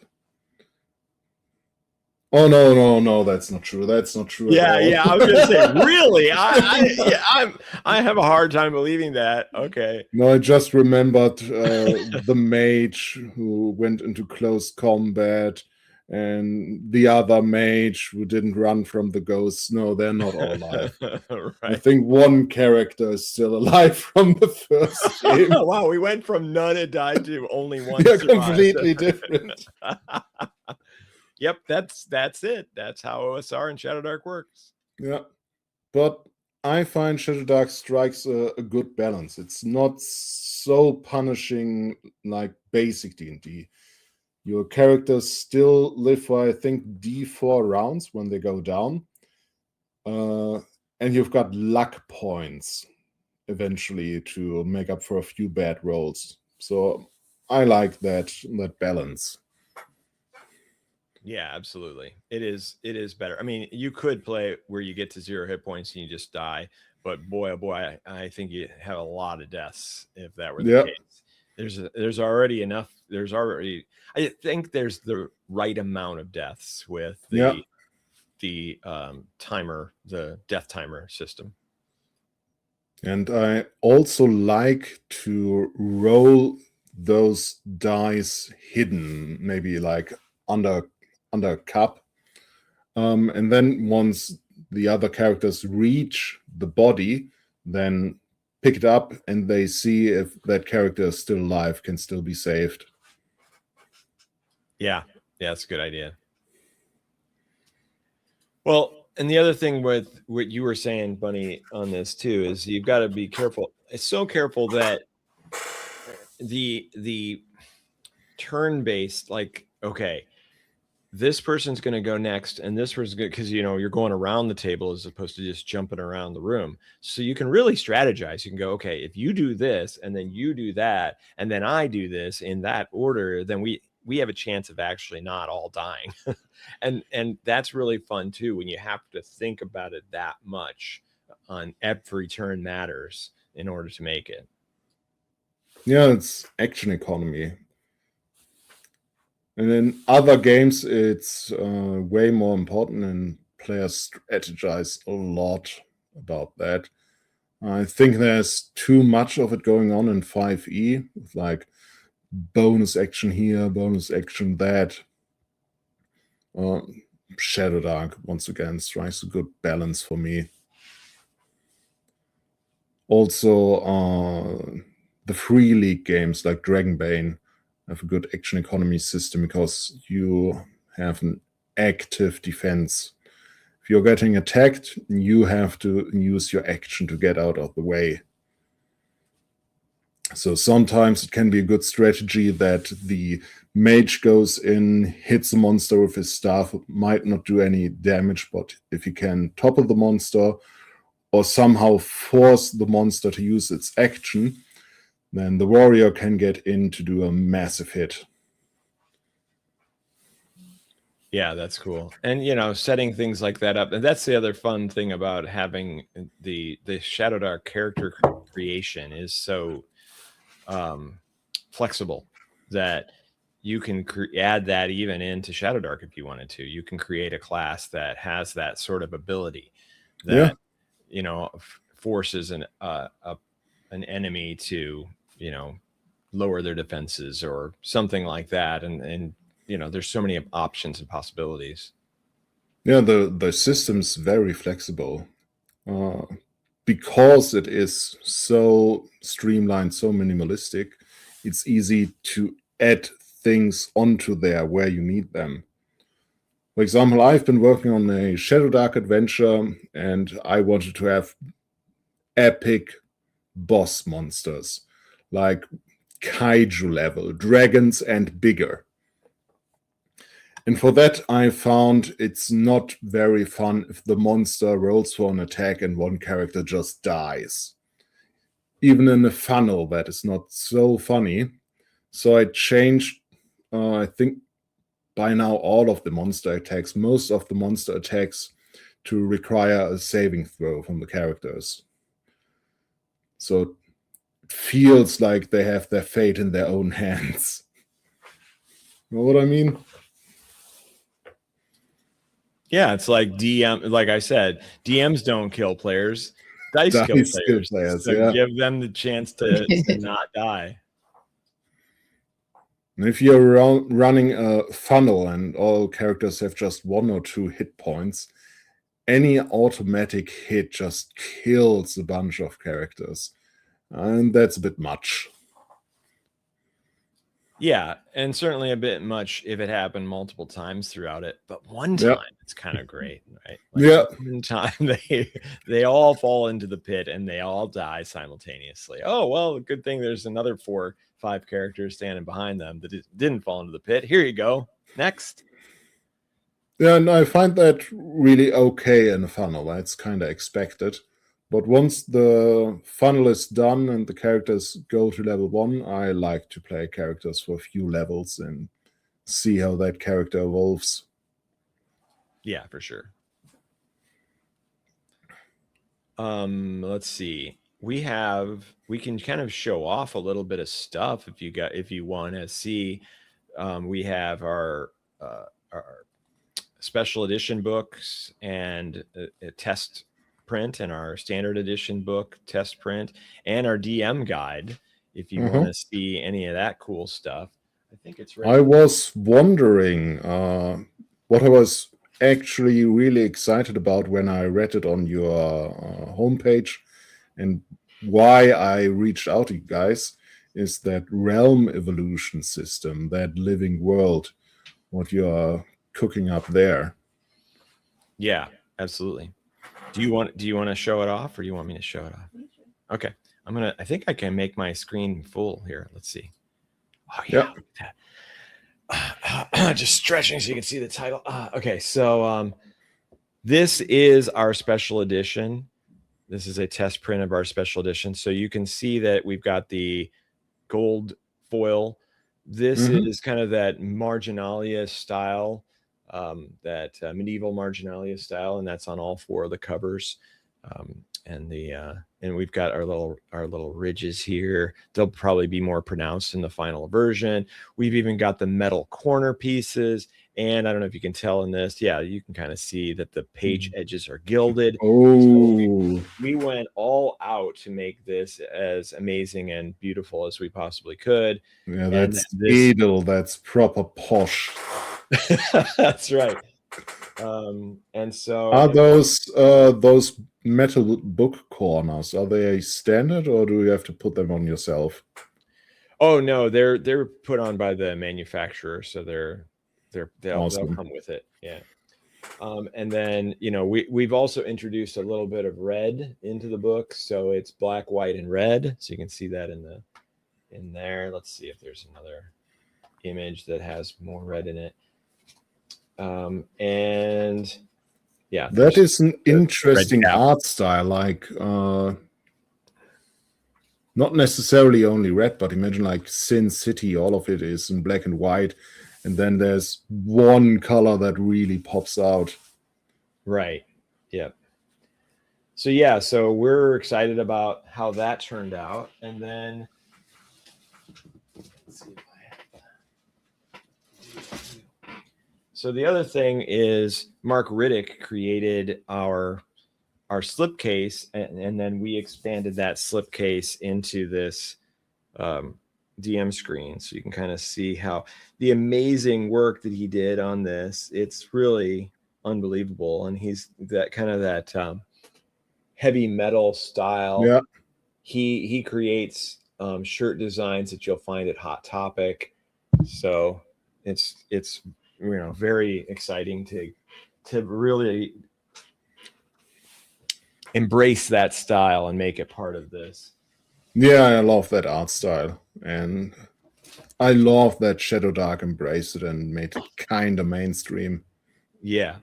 Oh no, that's not true. That's not true. Yeah, I was gonna say, really? I have a hard time believing that. Okay. No, I just remembered the mage who went into close combat, and the other mage who didn't run from the ghosts. No, they're not all alive. Right. I think one character is still alive from the first game. Wow, we went from none had died to only one. They're completely different. Yep, that's it. That's how OSR and Shadowdark works. Yeah, but I find Shadowdark strikes a good balance. It's not so punishing like basic D&D. Your characters still live for, I think, D4 rounds when they go down. And you've got luck points eventually to make up for a few bad rolls. So I like that balance. Yeah, absolutely. It is better. I mean, you could play where you get to 0 hit points and you just die, but boy, oh boy, I think you have a lot of deaths if that were the Yeah. case. There's already enough. I think there's the right amount of deaths with the timer, the death timer system. And I also like to roll those dice hidden, maybe like under a cup. And then once the other characters reach the body, then pick it up and they see if that character is still alive, can still be saved. Yeah, that's a good idea. Well, and the other thing with what you were saying, Bunny, on this too, is you've got to be careful. It's so careful that the turn-based, like, okay, this person's going to go next, and this person's good, because you're going around the table as opposed to just jumping around the room. So you can really strategize. You can go, okay, if you do this, and then you do that, and then I do this in that order, then we have a chance of actually not all dying. and that's really fun too, when you have to think about it that much. On every turn matters in order to make it. Yeah, it's action economy. And in other games, it's way more important, and players strategize a lot about that. I think there's too much of it going on in 5e, with like bonus action here, bonus action that. Shadowdark, once again, strikes a good balance for me. Also, the free league games like Dragonbane have a good action economy system because you have an active defense. If you're getting attacked, you have to use your action to get out of the way. So sometimes it can be a good strategy that the mage goes in, hits the monster with his staff, might not do any damage, but if he can topple the monster or somehow force the monster to use its action, then the warrior can get in to do a massive hit. Yeah, that's cool. And setting things like that up, and that's the other fun thing about having the Shadowdark character creation is so flexible that you can add that even into Shadowdark if you wanted to. You can create a class that has that sort of ability that forces an enemy to lower their defenses or something like that, and there's so many options and possibilities. Yeah, the system's very flexible. Because it is so streamlined, so minimalistic, it's easy to add things onto there where you need them. For example, I've been working on a Shadowdark adventure, and I wanted to have epic boss monsters, like kaiju level, dragons and bigger. And for that, I found it's not very fun if the monster rolls for an attack and one character just dies. Even in a funnel, that is not so funny. So I changed, I think by now, all of the monster attacks, most of the monster attacks, to require a saving throw from the characters. So it feels like they have their fate in their own hands. You know what I mean? Yeah, it's like DM. Like I said, DMs don't kill players; dice kill players. So give them the chance to not die. And if you're running a funnel and all characters have just 1 or 2 hit points, any automatic hit just kills a bunch of characters. And that's a bit much. Yeah, and certainly a bit much if it happened multiple times throughout it. But one time, it's kind of great, right? Like one time they all fall into the pit and they all die simultaneously. Oh, well, good thing there's another 4 or 5 characters standing behind them that didn't fall into the pit. Here you go. Next. Yeah, and I find that really okay in a funnel. That's kind of expected. But once the funnel is done and the characters go to level 1, I like to play characters for a few levels and see how that character evolves. Yeah, for sure. Let's see. We can kind of show off a little bit of stuff if you want to see. We have our special edition books and a test print, and our standard edition book test print, and our DM guide if you want to see any of that cool stuff. I think it's right. I was wondering what I was actually really excited about when I read it on your homepage, and why I reached out to you guys is that realm evolution system, that living world, what you are cooking up there. Yeah, absolutely. Do you want to show it off, or do you want me to show it off? Okay, I think I can make my screen full here. Let's see. Oh yeah. Just stretching so you can see the title. Okay, so this is our special edition. This is a test print of our special edition. So you can see that we've got the gold foil. This is kind of that marginalia style, that medieval marginalia style, and that's on all 4 of the covers. And we've got our little ridges here. They'll probably be more pronounced in the final version. We've even got the metal corner pieces, and I don't know if you can tell in this. Yeah, you can kind of see that the page edges are gilded. Oh, so we went all out to make this as amazing and beautiful as we possibly could. Yeah, that's edel. That's proper posh. That's right. And so are those metal book corners, are they standard, or do you have to put them on yourself? Oh no, they're put on by the manufacturer, so they'll Awesome. come with it. Yeah. And then we've also introduced a little bit of red into the book, so it's black, white, and red. So you can see that in there. Let's see if there's another image that has more red in it. And yeah, that is an interesting art style, like not necessarily only red, but imagine like Sin City, all of it is in black and white, and then there's one color that really pops out. Right. Yep. So yeah, so we're excited about how that turned out. And then let's see if so the other thing is Mark Riddick created our slipcase, and then we expanded that slipcase into this DM screen, so you can kind of see how the amazing work that he did on this. It's really unbelievable, and he's that kind of that heavy metal style. Yeah, he creates shirt designs that you'll find at Hot Topic, so it's very exciting to really embrace that style and make it part of this. Yeah, I love that art style, and I love that Shadowdark embraced it and made it kind of mainstream. Yeah.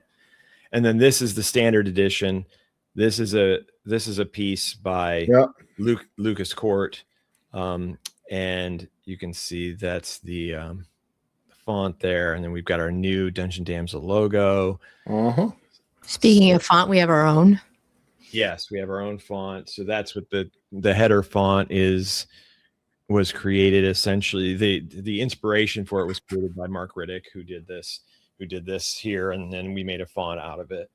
And then this is the standard edition. This is a piece by Lucas Court, and you can see that's the font there, and then we've got our new Dungeon Damsel logo. Speaking of font, we have our own. Yes, we have our own font. So that's what the header font was created. Essentially, the inspiration for it was created by Mark Riddick, who did this here, and then we made a font out of it.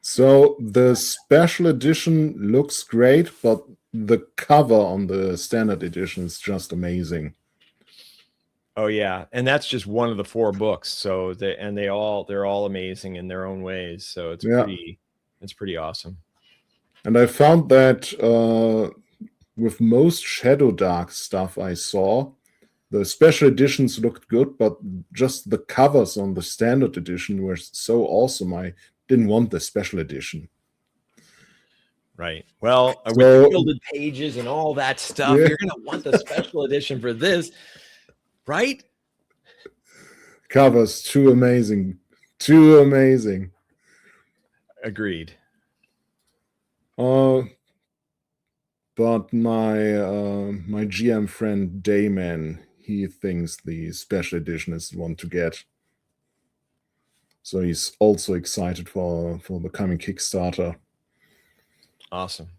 So the special edition looks great, but the cover on the standard edition is just amazing. Oh yeah, and that's just one of the 4 books. So they're all amazing in their own ways. So it's pretty awesome. And I found that with most Shadowdark stuff I saw, the special editions looked good, but just the covers on the standard edition were so awesome. I didn't want the special edition. Right. Well, with the gilded pages and all that stuff, you're going to want the special edition for this, right? Covers, too amazing. Too amazing. Agreed. But my GM friend Dayman, he thinks the special edition is the one to get. So he's also excited for the coming Kickstarter. Awesome.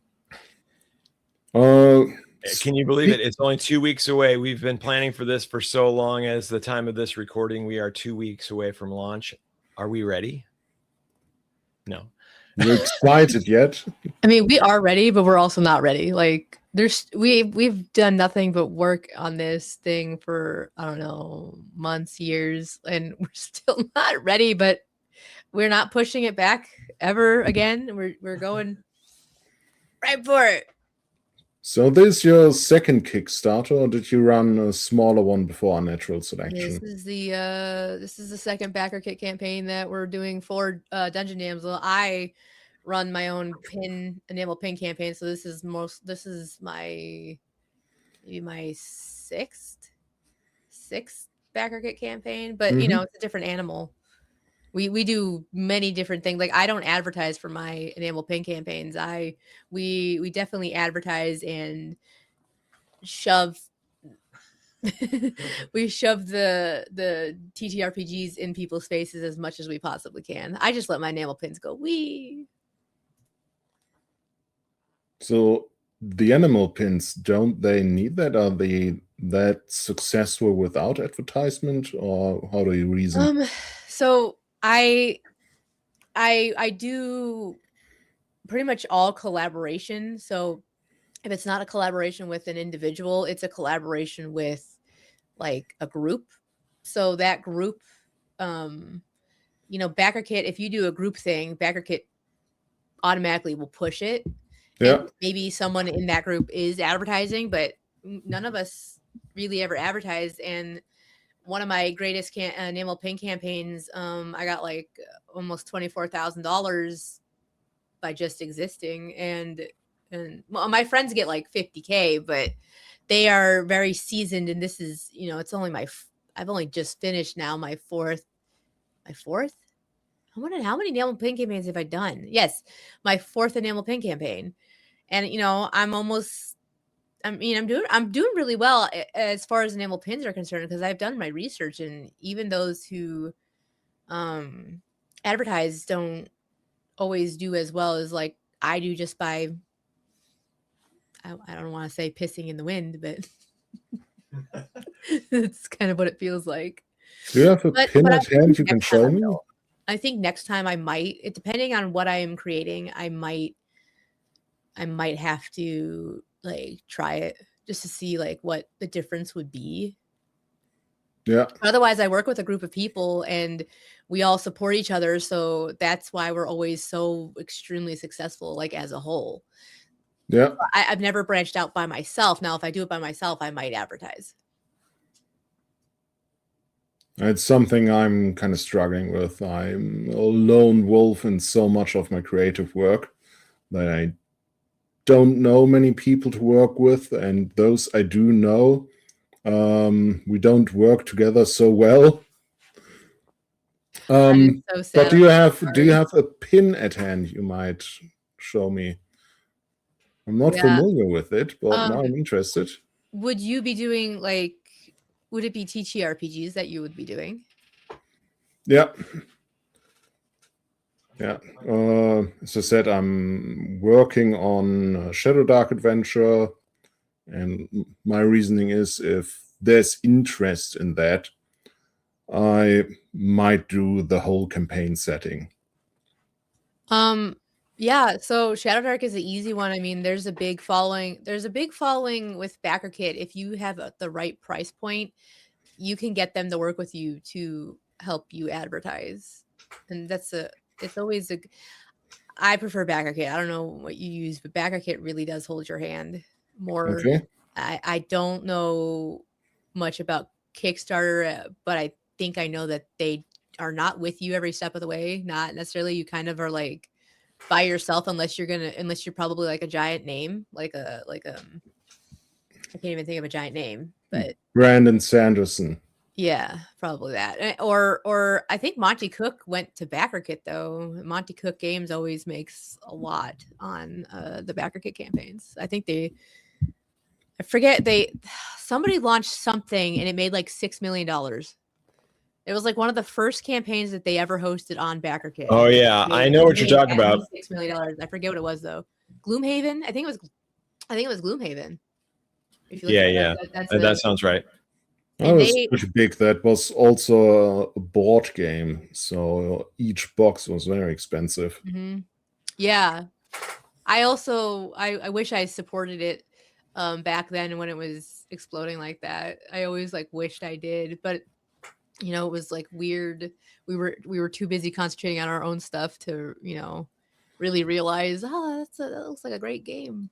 Uh, Can you believe it? It's only 2 weeks away. We've been planning for this for so long. As the time of this recording, we are 2 weeks away from launch. Are we ready? No. You excited yet? I mean, we are ready, but we're also not ready. Like, we've done nothing but work on this thing for, I don't know, months, years, and we're still not ready. But we're not pushing it back ever again. We're going right for it. So this is your second Kickstarter, or did you run a smaller one before Unnatural Selection? This is the second backer kit campaign that we're doing for Dungeon Damsel. I run my own enamel pin campaign, so this is my maybe my sixth backer kit campaign, but you know, it's a different animal. We do many different things. Like, I don't advertise for my enamel pin campaigns. We definitely advertise and shove we shove the TTRPGs in people's faces as much as we possibly can. I just let my enamel pins go. Wee. So the animal pins, don't they need that? Are they that successful without advertisement, or how do you reason? So I do pretty much all collaboration. So if it's not a collaboration with an individual, it's a collaboration with like a group. So that group, you know, backer kit, if you do a group thing, backer kit automatically will push it. Yeah. And maybe someone in that group is advertising, but none of us really ever advertised. And one of my greatest enamel pin campaigns, I got like almost $24,000 by just existing. And well, my friends get like 50K, but they are very seasoned. And this is, you know, it's only I've only just finished now my fourth. I wondered how many enamel pin campaigns have I done? Yes, my fourth enamel pin campaign. And you know, I'm doing really well as far as enamel pins are concerned, because I've done my research, and even those who advertise don't always do as well as like I do, just by I don't want to say pissing in the wind, but it's kind of what it feels like. Do you have a pin at hand you can show me? I think next time I might, depending on what I am creating, I might have to like try it just to see like what the difference would be. Yeah. Otherwise, I work with a group of people and we all support each other. So that's why we're always so extremely successful, like as a whole. Yeah. I've never branched out by myself. Now, if I do it by myself, I might advertise. It's something I'm kind of struggling with. I'm a lone wolf in so much of my creative work that I don't know many people to work with, and those I do know, we don't work together so well. So sad. But do you have a pin at hand you might show me? I'm not familiar with it, but now I'm interested. Would you be doing like, would it be TTRPGs that you would be doing? Yeah. Yeah. As I said, I'm working on a Shadowdark adventure, and my reasoning is if there's interest in that, I might do the whole campaign setting. Yeah, so Shadowdark is an easy one. I mean, there's a big following. There's a big following with backer kit. If you have the right price point, you can get them to work with you to help you advertise. And it's always I prefer backer kit. I don't know what you use, but backer kit really does hold your hand more. Okay. I don't know much about Kickstarter, but I think I know that they are not with you every step of the way. Not necessarily. You kind of are like by yourself, unless you're probably like a giant name, like I can't even think of a giant name, but Brandon Sanderson. Yeah, probably that. Or I think Monty Cook went to backer kit though. Monty Cook Games always makes a lot on the backer kit campaigns. I think somebody launched something and it made like $6 million. It was like one of the first campaigns that they ever hosted on BackerKit. Oh yeah, I know what you're talking about. $6 million. I forget what it was though. Gloomhaven. I think it was Gloomhaven. If you look Yeah. That sounds right. That was pretty big. That was also a board game, so each box was very expensive. Mm-hmm. Yeah, I wish I supported it back then when it was exploding like that. I always like wished I did, but you know, it was like weird. We were too busy concentrating on our own stuff to, you know, really realize, oh, that looks like a great game.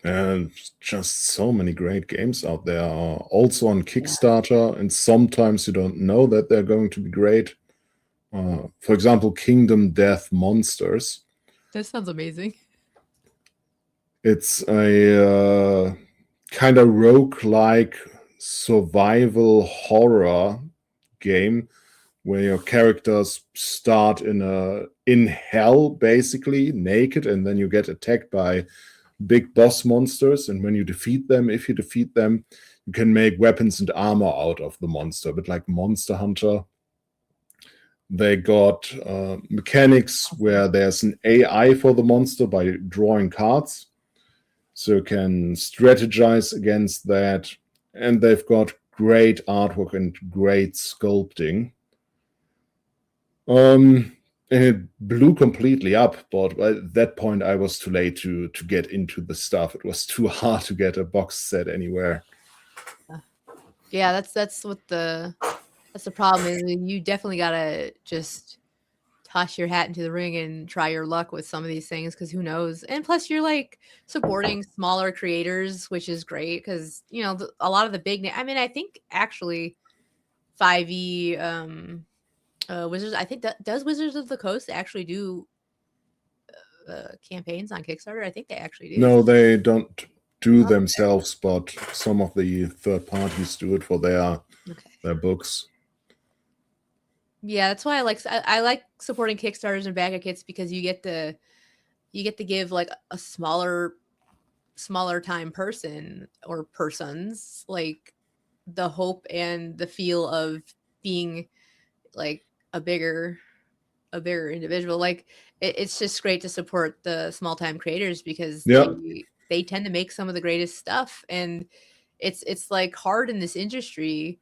And just so many great games out there are also on Kickstarter, and sometimes you don't know that they're going to be great. For example, Kingdom Death Monsters. That sounds amazing. It's a kind of roguelike survival horror game where your characters start in hell, basically naked, and then you get attacked by big boss monsters, and when you defeat them, if you defeat them, you can make weapons and armor out of the monster, but like Monster Hunter. They got mechanics where there's an AI for the monster by drawing cards, so you can strategize against that, and they've got great artwork and great sculpting. And it blew completely up, but at that point I was too late to get into the stuff. It was too hard to get a box set anywhere. Yeah, that's what the problem is. You definitely gotta just toss your hat into the ring and try your luck with some of these things, because who knows? And plus you're like supporting smaller creators, which is great, because you know a lot of the big I mean, I think actually 5e Wizards, I think that does Wizards of the Coast actually do campaigns on Kickstarter? I think they actually do. No, they don't do themselves, but some of the third parties do it for their books. Yeah, that's why I like supporting Kickstarters and Backer Kits, because you get to give like a smaller time person or persons like the hope and the feel of being like a bigger individual. Like it's just great to support the small time creators, because they tend to make some of the greatest stuff, and it's like hard in this industry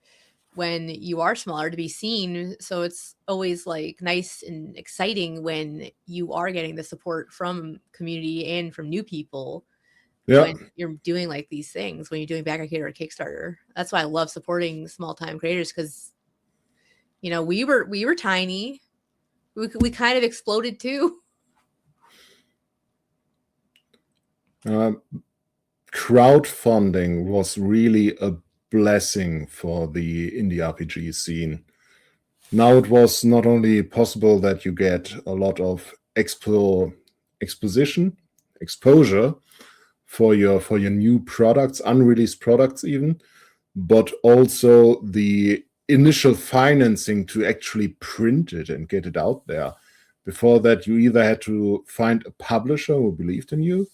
when you are smaller to be seen. So it's always like nice and exciting when you are getting the support from community and from new people. When you're doing like these things, when you're doing Backer Kit or a Kickstarter. That's why I love supporting small time creators, because you know, we were tiny. We kind of exploded too. Crowdfunding was really a blessing for the indie RPG scene. Now it was not only possible that you get a lot of exposure for your new products, unreleased products even, but also the initial financing to actually print it and get it out there. Before that, you either had to find a publisher who believed in you,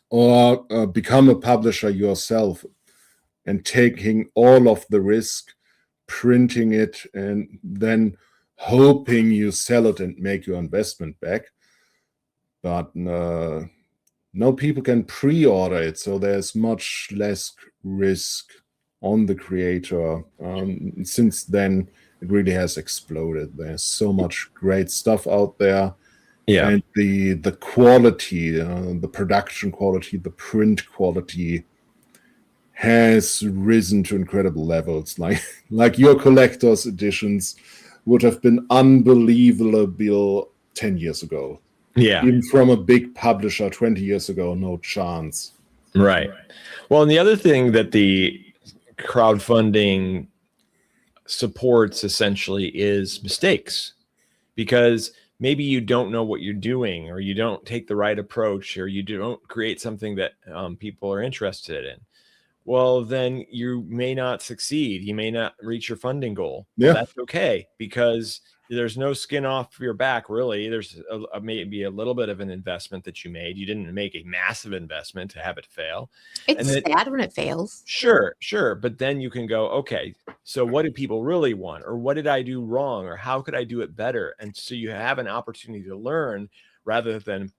or become a publisher yourself and taking all of the risk, printing it, and then hoping you sell it and make your investment back. But now people can pre-order it, so there's much less risk on the creator. Since then, it really has exploded. There's so much great stuff out there. Yeah. And the quality, the production quality, the print quality has risen to incredible levels. Like your collector's editions would have been unbelievable 10 years ago. Yeah. Even from a big publisher 20 years ago, no chance. Right. Well, and the other thing that the crowdfunding supports essentially is mistakes, because maybe you don't know what you're doing, or you don't take the right approach, or you don't create something that people are interested in. Well, then you may not succeed. You may not reach your funding goal. Yeah. That's okay, because there's no skin off your back, really. There's maybe a little bit of an investment that you made. You didn't make a massive investment to have it fail. It's sad when it fails. Sure. But then you can go, okay, so what do people really want? Or what did I do wrong? Or how could I do it better? And so you have an opportunity to learn rather than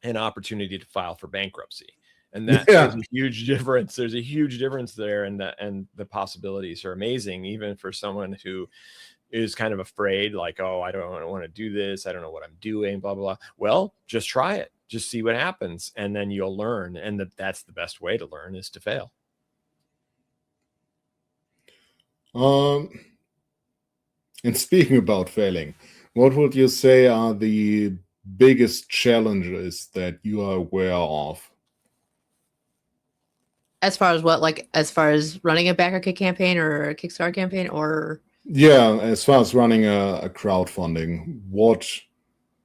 an opportunity to file for bankruptcy. And that there's a huge difference. There's a huge difference there. And the possibilities are amazing, even for someone who is kind of afraid, like, oh, I don't want to do this. I don't know what I'm doing, blah, blah, blah. Well, just try it. Just see what happens. And then you'll learn. And that's the best way to learn, is to fail. And speaking about failing, what would you say are the biggest challenges that you are aware of? As far as what, like, as far as running a backer kit campaign or a Kickstarter campaign, or? Yeah, as far as running a crowdfunding, what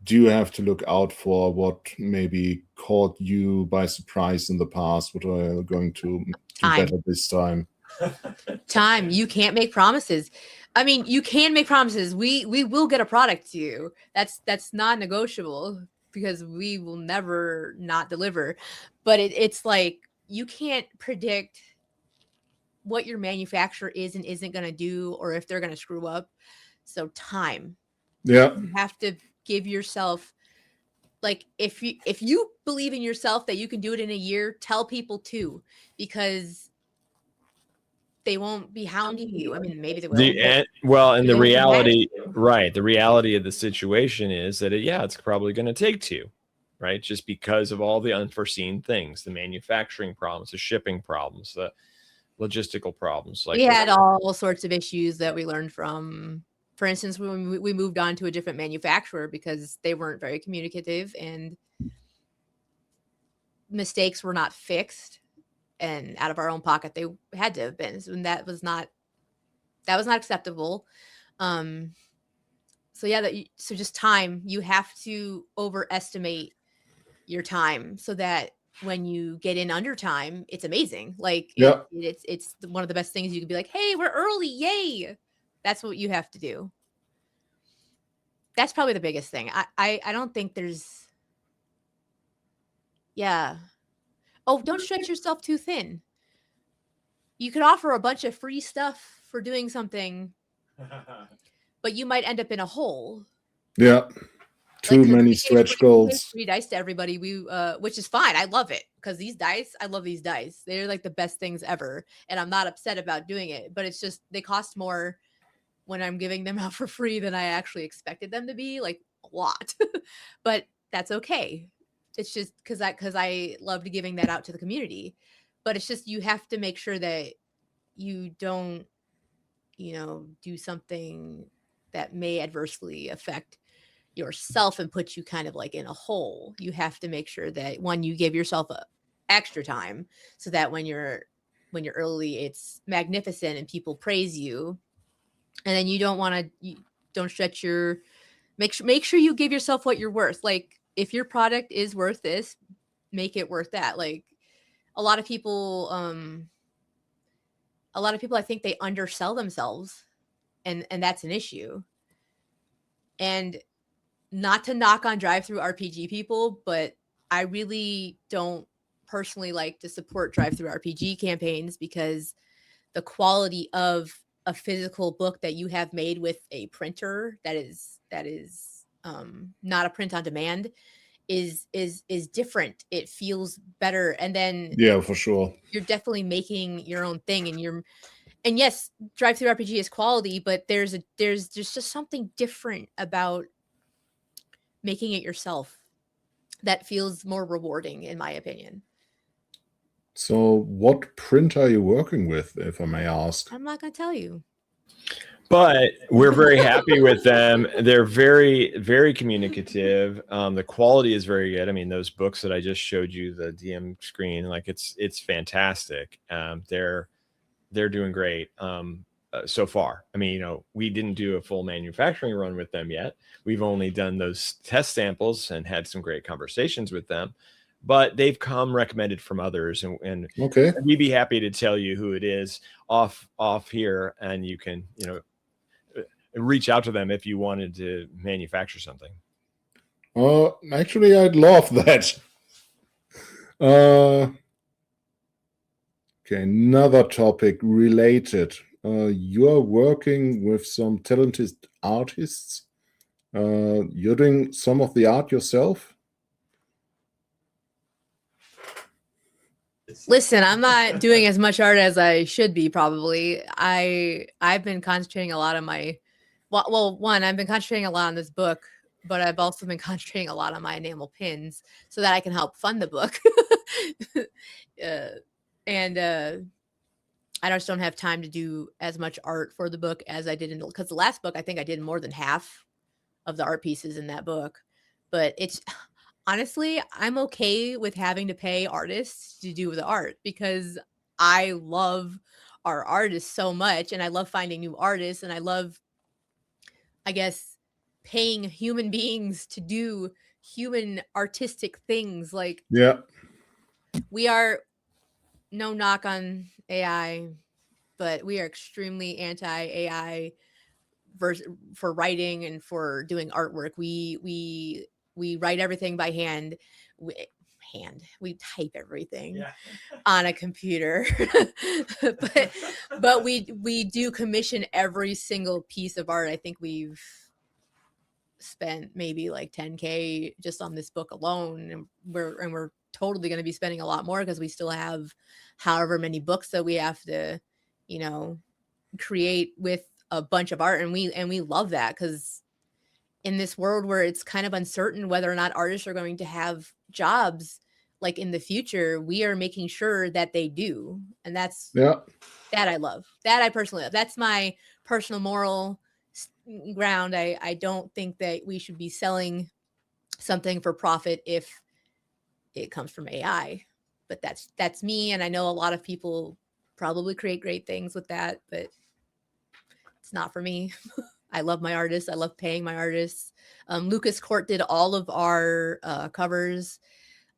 do you have to look out for? What maybe caught you by surprise in the past? What are you going to do better this time? Time. You can't make promises. I mean, you can make promises. We will get a product to you. That's non-negotiable, because we will never not deliver. But it's like, you can't predict what your manufacturer is and isn't going to do, or if they're going to screw up. So time. Yeah. You have to give yourself, like, if you believe in yourself that you can do it in a year, tell people too, because they won't be hounding you. I mean, maybe they will. And the reality, right? The reality of the situation is that it's probably going to take 2, right? Just because of all the unforeseen things, the manufacturing problems, the shipping problems, the logistical problems. Like, we had all sorts of issues that we learned from. For instance, when we moved on to a different manufacturer because they weren't very communicative and mistakes were not fixed, and out of our own pocket they had to have been. So that was not acceptable. So just time. You have to overestimate your time so that when you get in under time, it's amazing. Like, it's one of the best things. You could be like, hey, we're early, yay. That's what you have to do. That's probably the biggest thing. I don't think there's, oh, don't stretch yourself too thin. You could offer a bunch of free stuff for doing something, but you might end up in a hole. Yeah. Too many stretch goals. Free dice to everybody, which is fine. I love it, because these dice, I love these dice. They're like the best things ever, and I'm not upset about doing it. But it's just, they cost more when I'm giving them out for free than I actually expected them to be, like a lot. But that's okay. It's just because I loved giving that out to the community. But it's just, you have to make sure that you don't, do something that may adversely affect yourself and put you kind of like in a hole. You have to make sure that, one, you give yourself extra time, so that when you're early, it's magnificent and people praise you. And then you don't stretch your, make sure you give yourself what you're worth. Like, if your product is worth this, make it worth that. Like, a lot of people I think they undersell themselves, and that's an issue. And not to knock on drivethroughrpg people, but I really don't personally like to support drivethrough-RPG campaigns, because the quality of a physical book that you have made with a printer that is not a print on demand is different. It feels better. And then, yeah, for sure, you're definitely making your own thing, and yes, drivethrough-RPG is quality, but there's just something different about making it yourself that feels more rewarding, in my opinion. So what print are you working with, if I may ask? I'm not going to tell you. But we're very happy with them. They're very, very communicative. The quality is very good. I mean, those books that I just showed you, the DM screen, like, it's fantastic. They're doing great so far. I mean, we didn't do a full manufacturing run with them yet. We've only done those test samples and had some great conversations with them. But they've come recommended from others, and okay, we'd be happy to tell you who it is off here, and you can, reach out to them if you wanted to manufacture something. Actually, I'd love that. Okay, another topic related. You're working with some talented artists. You're doing some of the art yourself? Listen, I'm not doing as much art as I should be, probably. I've been concentrating a lot on my one, I've been concentrating a lot on this book, but I've also been concentrating a lot on my enamel pins so that I can help fund the book. I just don't have time to do as much art for the book as I did because the last book, I think I did more than half of the art pieces in that book. But it's honestly, I'm okay with having to pay artists to do the art because I love our artists so much and I love finding new artists and I love, I guess, paying human beings to do human artistic things. Like, Yeah. we are, no knock on AI, but we are extremely anti-AI for writing and for doing artwork. We write everything by hand. We type everything on a computer. but we do commission every single piece of art. I think we've spent maybe like 10K just on this book alone, and we're totally going to be spending a lot more because we still have however many books that we have to, create with a bunch of art, and we love that because in this world where it's kind of uncertain whether or not artists are going to have jobs like in the future, we are making sure that they do, and that's that I love. That I personally love. That's my personal moral ground. I don't think that we should be selling something for profit if it comes from AI, but that's me, and I know a lot of people probably create great things with that, but it's not for me. I love my artists. I love paying my artists. Lucas Court did all of our covers.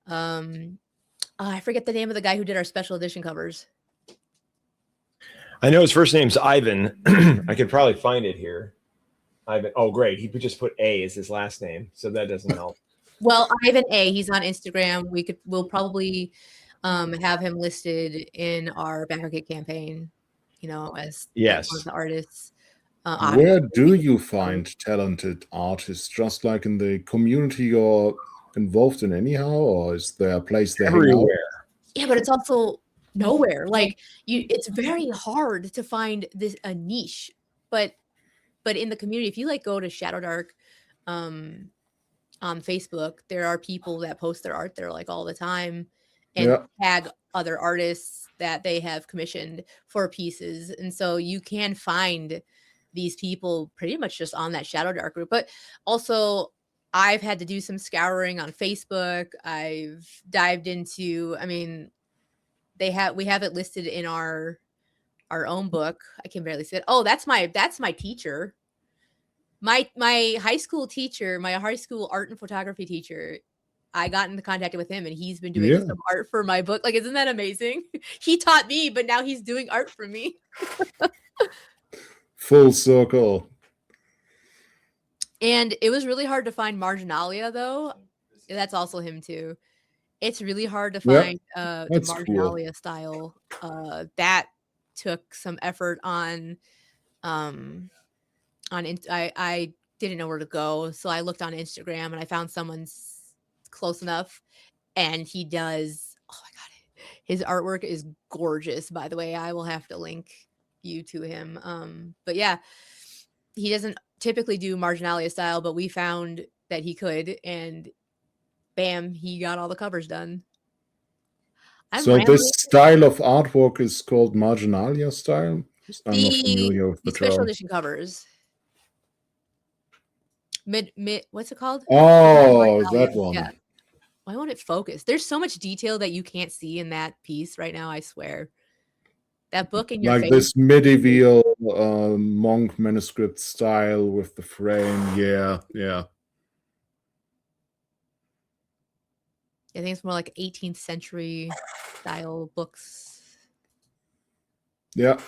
I forget the name of the guy who did our special edition covers. I know his first name's Ivan. I could probably find it here. Ivan. Oh, great. He just put A as his last name, so that doesn't help. Well, Ivan A. He's on Instagram. We'll probably have him listed in our backer kit campaign. As yes, one of the artists. Where do you find talented artists? Just like in the community you're involved in anyhow, or is there a place they hang out? Yeah, but it's also nowhere. Like it's very hard to find a niche. But in the community, if you go to Shadowdark on Facebook, there are people that post their art there all the time and tag other artists that they have commissioned for pieces. And so you can find these people pretty much just on that Shadowdark group. But also I've had to do some scouring on Facebook. I've dived into, we have it listed in our own book. I can barely see it. Oh, that's my teacher. My high school teacher, my high school art and photography teacher, I got into contact with him and he's been doing some art for my book. Isn't that amazing? He taught me, but now he's doing art for me. Full circle. And it was really hard to find Marginalia, though. That's also him too. It's really hard to find the Marginalia style. That took some effort on. I didn't know where to go, so I looked on Instagram and I found someone's close enough, and he does. Oh my god, his artwork is gorgeous. By the way, I will have to link you to him. But yeah, he doesn't typically do Marginalia style, but we found that he could, and bam, he got all the covers done. So this style of artwork is called Marginalia style? I'm not familiar with the special edition covers. Mid, what's it called? Oh, that one. Yeah. Why won't it focus? There's so much detail that you can't see in that piece right now, I swear. That book in your face. This medieval monk manuscript style with the frame. Yeah. I think it's more like 18th century style books. Yeah.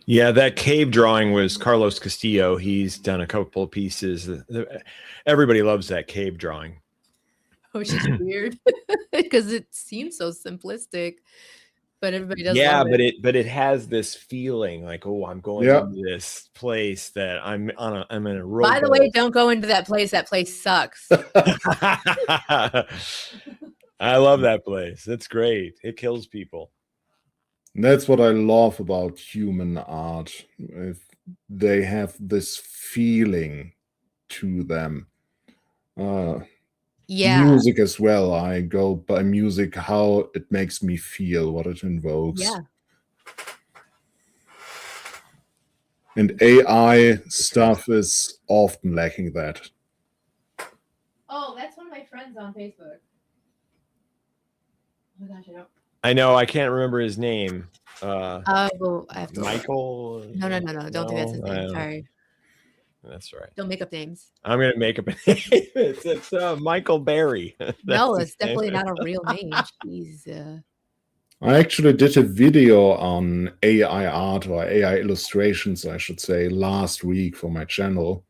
Yeah, that cave drawing was Carlos Castillo. He's done a couple of pieces. Everybody loves that cave drawing. Which is weird because it seems so simplistic, but everybody does Yeah, love it. but it has this feeling like, oh, I'm going Yeah. into this place that I'm in a By the way, don't go into that place. That place sucks. I love that place. It's great. It kills people. And that's what I love about human art. If they have this feeling to them. Yeah. Music as well. I go by music, how it makes me feel, what it invokes. Yeah. And AI stuff is often lacking that. Oh, that's one of my friends on Facebook. Oh my gosh, I don't. I know. I can't remember his name. Well, I have to. Michael? No. Don't think that's his name. Sorry. That's right. Don't make up names. I'm gonna make up a name. It's Michael Berry. No, it's definitely not a real name. Jeez. I actually did a video on AI art, or AI illustrations, I should say, last week for my channel.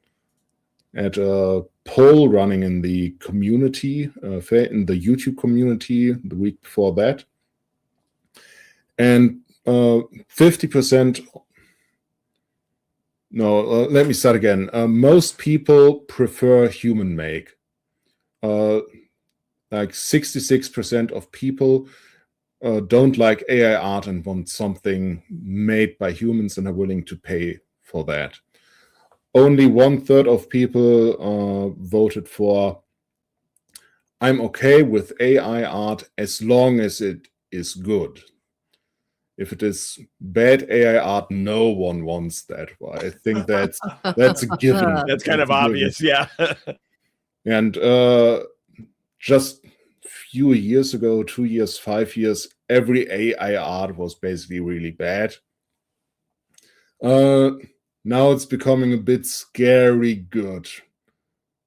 At a poll running in the community, in the YouTube community the week before that. And 50%, no, let me start again. Most people prefer human make. Like 66% of people don't like AI art and want something made by humans and are willing to pay for that. Only 1/3 of people voted for, I'm okay with AI art as long as it is good. If it is bad AI art, no one wants that. Well, I think that's a given. That's kind of obvious, yeah. And just a few years ago, 2 years, 5 years, every AI art was basically really bad. Now it's becoming a bit scary good,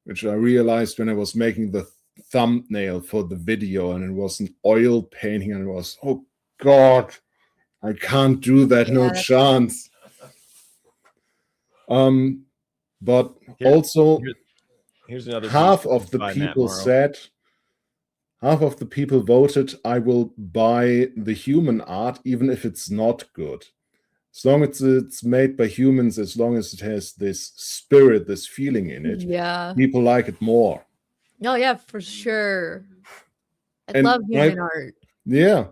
which I realized when I was making the thumbnail for the video, and it was an oil painting, and it was, oh God, I can't do that, no chance. But also, here's another half of the people voted, I will buy the human art, even if it's not good. As long as it's made by humans, as long as it has this spirit, this feeling in it, people like it more. Oh, yeah, for sure. I love human art. Yeah.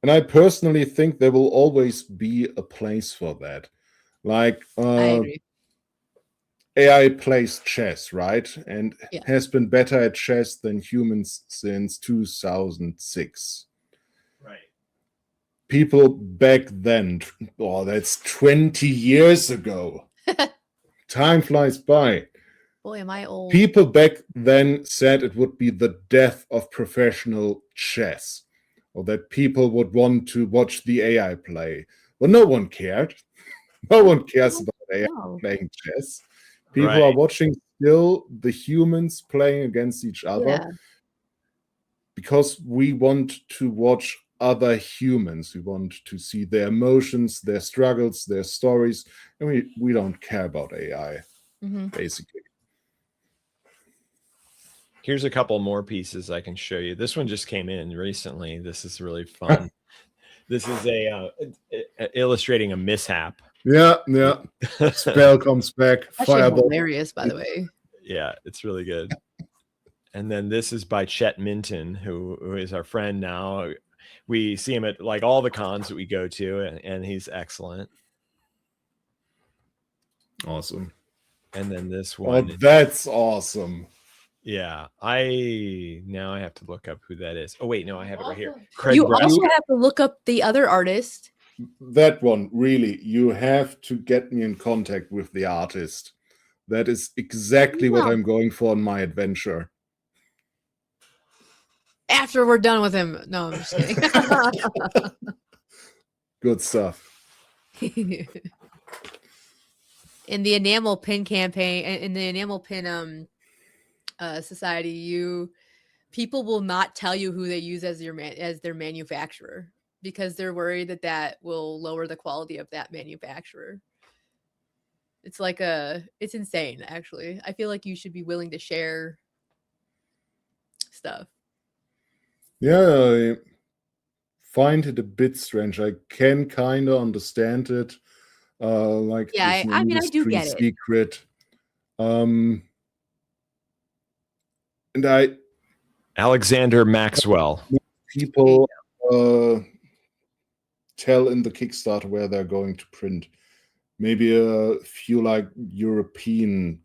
And I personally think there will always be a place for that. Like, I agree. AI plays chess, right? And has been better at chess than humans since 2006. Right. People back then, that's 20 years ago. Time flies by. Boy, am I old. People back then said it would be the death of professional chess, or that people would want to watch the AI play. Well, no one cared. No one cares about AI playing chess. People are watching still the humans playing against each other because we want to watch other humans. We want to see their emotions, their struggles, their stories, and we don't care about AI, basically. Here's a couple more pieces I can show you. This one just came in recently. This is really fun. This is illustrating a mishap. Yeah. Spell comes back. Fireball. Hilarious, by the way. Yeah, it's really good. And then this is by Chet Minton, who is our friend now. We see him at like all the cons that we go to, and he's excellent. Awesome. And then this one. Oh, that's awesome. Yeah, now I have to look up who that is. Oh wait, no, I have it right here. You also have to look up the other artist. That one, really, you have to get me in contact with the artist. That is exactly what I'm going for in my adventure. After we're done with him. No, I'm just kidding. Good stuff. In the enamel pin campaign, in the enamel pin society, people will not tell you who they use as their manufacturer. because they're worried that that will lower the quality of that manufacturer. It's like it's insane, actually. I feel like you should be willing to share stuff. Yeah, I find it a bit strange. I can kind of understand it. Like Yeah, it's an I mean, I do industry get it. secret. And Alexander Maxwell. people tell in the Kickstarter where they're going to print. Maybe a few like European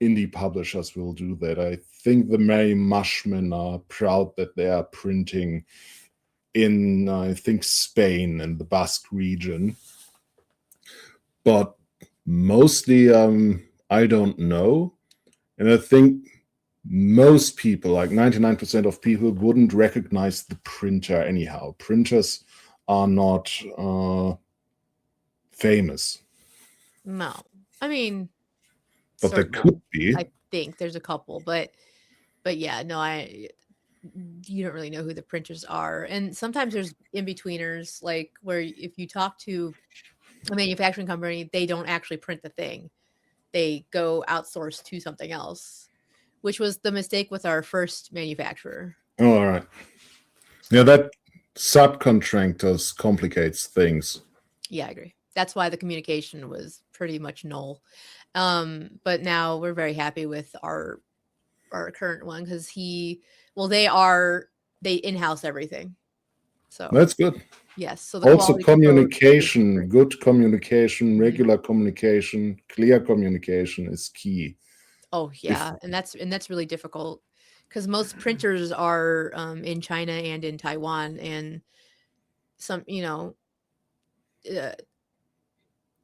indie publishers will do that. I think the Merry Mushmen are proud that they are printing in, I think, Spain and the Basque region. But mostly, I don't know. And I think most people, like 99% of people, wouldn't recognize the printer anyhow. Printers are not famous. No, I mean, But there certain could be. I think there's a couple, but yeah, no, you don't really know who the printers are. And sometimes there's in-betweeners, like where if you talk to a manufacturing company, they don't actually print the thing. They go outsource to something else, which was the mistake with our first manufacturer. Oh, all right. Yeah, that subcontractors complicates things. Yeah, I agree. That's why the communication was pretty much null. But now we're very happy with our current one because they in-house everything. So That's good. yes. So the Also quality control is communication, good communication, Mhm. regular communication, clear communication is key. Oh yeah, and that's really difficult because most printers are in China and in Taiwan, and some That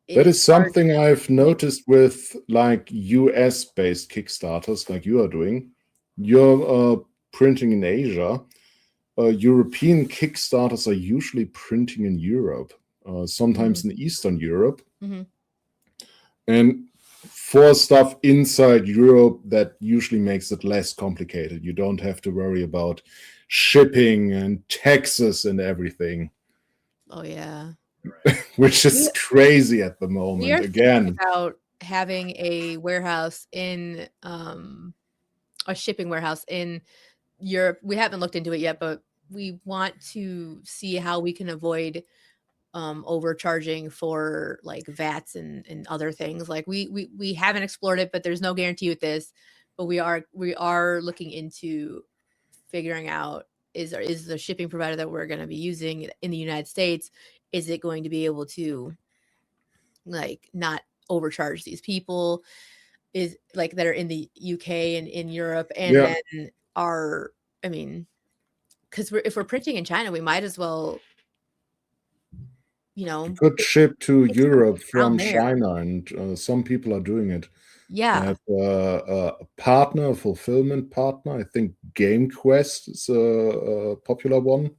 it's is hard. something I've noticed with like US-based Kickstarters like you are doing. You're printing in Asia. European Kickstarters are usually printing in Europe, sometimes in Eastern Europe. Mhm. And for stuff inside Europe, that usually makes it less complicated. You don't have to worry about shipping and taxes and everything, Oh yeah. which is crazy at the We moment. are thinking Again, about having a warehouse in a shipping warehouse in Europe. We haven't looked into it yet, but we want to see how we can avoid overcharging for like VATs and other things. Like we haven't explored it, but there's no guarantee with this. But we are looking into figuring out is the shipping provider that we're going to be using in the United States, is it going to be able to like not overcharge these people is like that are in the UK and in Europe, and Yeah. then I mean, because if we're printing in China, we might as well, you could ship to it's Europe down from there. China, and some people are doing it. They Yeah. have a partner, a fulfillment partner. I think GameQuest is a popular one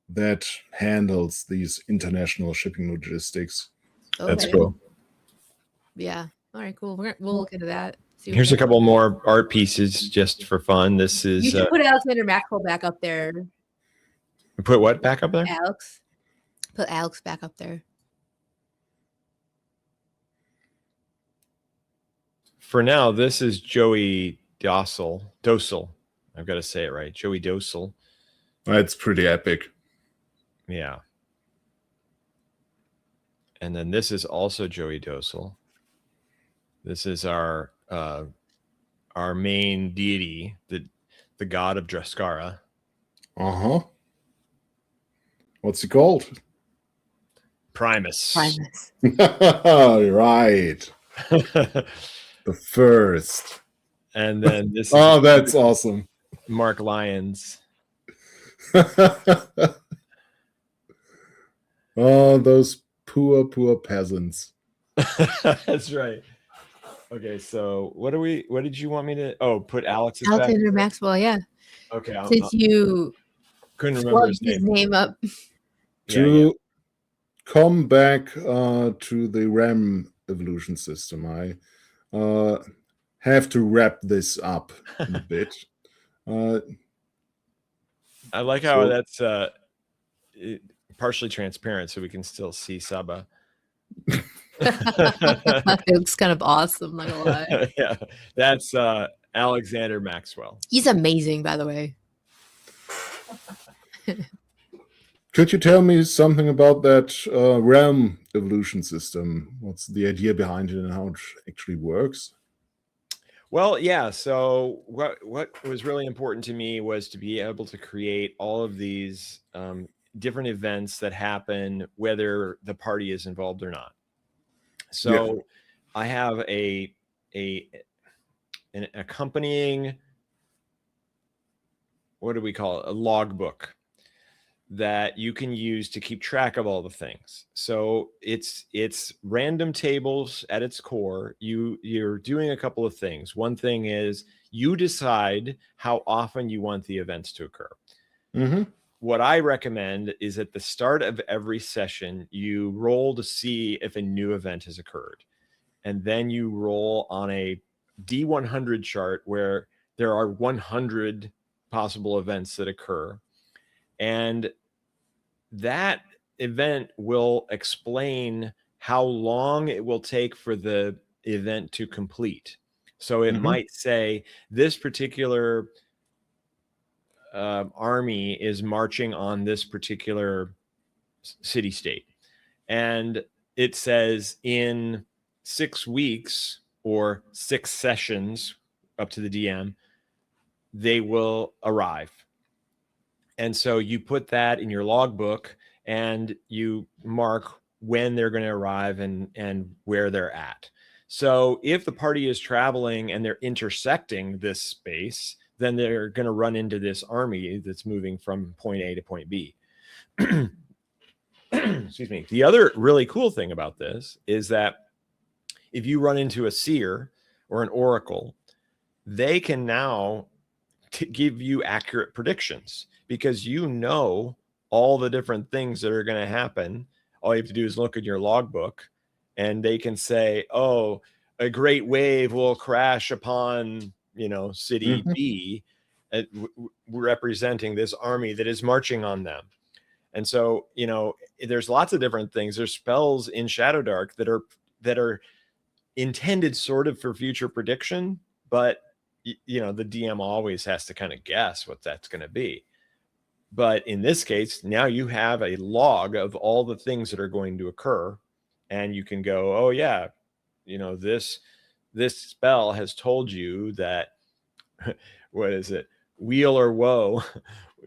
that handles these international shipping logistics. That's Okay. cool. Yeah. All right. Cool. We'll look into that. See what Here's a we can- couple more art pieces just for fun. This You is should put Alexander Maxwell back up there, put what back up there? Alex. Put Alex back up there. For now, this is Joey Dosel. I've got to say it right. Joey Dosel. That's pretty epic. Yeah. And then this is also Joey Dosel. This is our main deity, the god of Druskara. Uh-huh. What's he called? Primus. Right. The first. And then this is Oh, that's awesome. Mark Lyons. Oh, those poor peasants. That's right. Okay, so what did you want me to put Alex's Alexander back? Maxwell, yeah. Okay, Since you couldn't remember plugged his his name. name up. To come back to the RAM evolution system, I have to wrap this up a bit. I like how that's partially transparent so we can still see Saba. It looks kind of awesome, not gonna lie. Yeah, that's Alexander Maxwell. He's amazing, by the way. Could you tell me something about that realm evolution system? What's the idea behind it and how it actually works? Well, yeah. So what was really important to me was to be able to create all of these different events that happen whether the party is involved or not. So I have an accompanying, what do we call it? A logbook that you can use to keep track of all the things. So it's random tables at its core. You're doing a couple of things. One thing is you decide how often you want the events to occur. Mm-hmm. What I recommend is at the start of every session, you roll to see if a new event has occurred. And then you roll on a D100 chart where there are 100 possible events that occur. And that event will explain how long it will take for the event to complete. So it might say this particular army is marching on this particular city state. And it says in 6 weeks or 6 sessions, up to the DM, they will arrive. And so you put that in your logbook and you mark when they're going to arrive and where they're at. So if the party is traveling and they're intersecting this space, then they're going to run into this army that's moving from point A to point B. Excuse me. The other really cool thing about this is that if you run into a seer or an oracle, they can now give you accurate predictions because you know all the different things that are going to happen. All you have to do is look at your logbook and they can say, oh, a great wave will crash upon, city B, representing this army that is marching on them. And so, there's lots of different things. There's spells in Shadowdark that are intended sort of for future prediction, but the DM always has to kind of guess what that's going to be. But in this case, now you have a log of all the things that are going to occur, and you can go, oh yeah, this spell has told you that what is it? Weal or woe.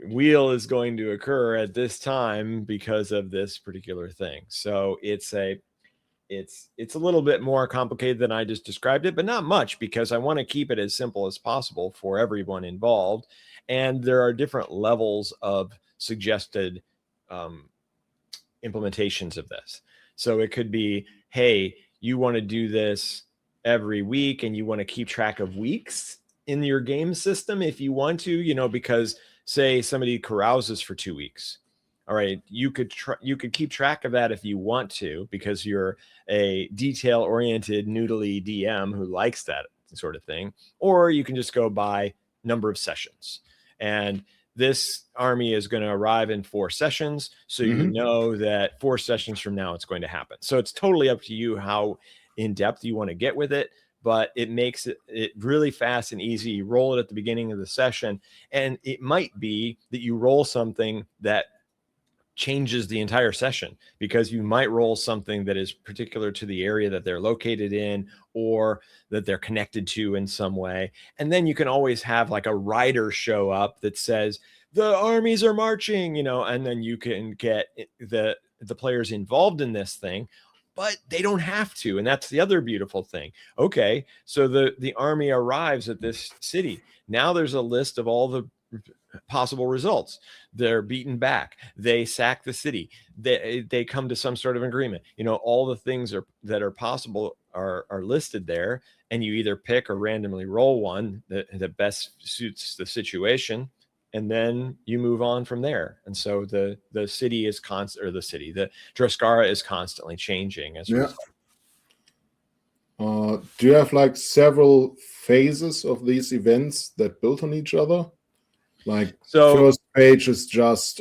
Weal is going to occur at this time because of this particular thing. So it's a little bit more complicated than I just described it, but not much because I want to keep it as simple as possible for everyone involved. And there are different levels of suggested implementations of this. So it could be, hey, you want to do this every week and you want to keep track of weeks in your game system if you want to, because say somebody carouses for 2 weeks. All right, you could keep track of that if you want to, because you're a detail-oriented, noodly DM who likes that sort of thing. Or you can just go by number of sessions. And this army is going to arrive in 4 sessions, so you know that 4 sessions from now it's going to happen. So it's totally up to you how in-depth you want to get with it, but it makes it really fast and easy. You roll it at the beginning of the session, and it might be that you roll something that changes the entire session, because you might roll something that is particular to the area that they're located in or that they're connected to in some way. And then you can always have like a rider show up that says the armies are marching, and then you can get the players involved in this thing, but they don't have to. And that's the other beautiful thing. Okay, so the army arrives at this city. Now there's a list of all the possible results. They're beaten back, they sack the city, they come to some sort of agreement. All the things that are possible are listed there, and you either pick or randomly roll one that best suits the situation, and then you move on from there. And so the city is the Druskara is constantly changing as a result. Do you have like several phases of these events that build on each other? Like, so first page is just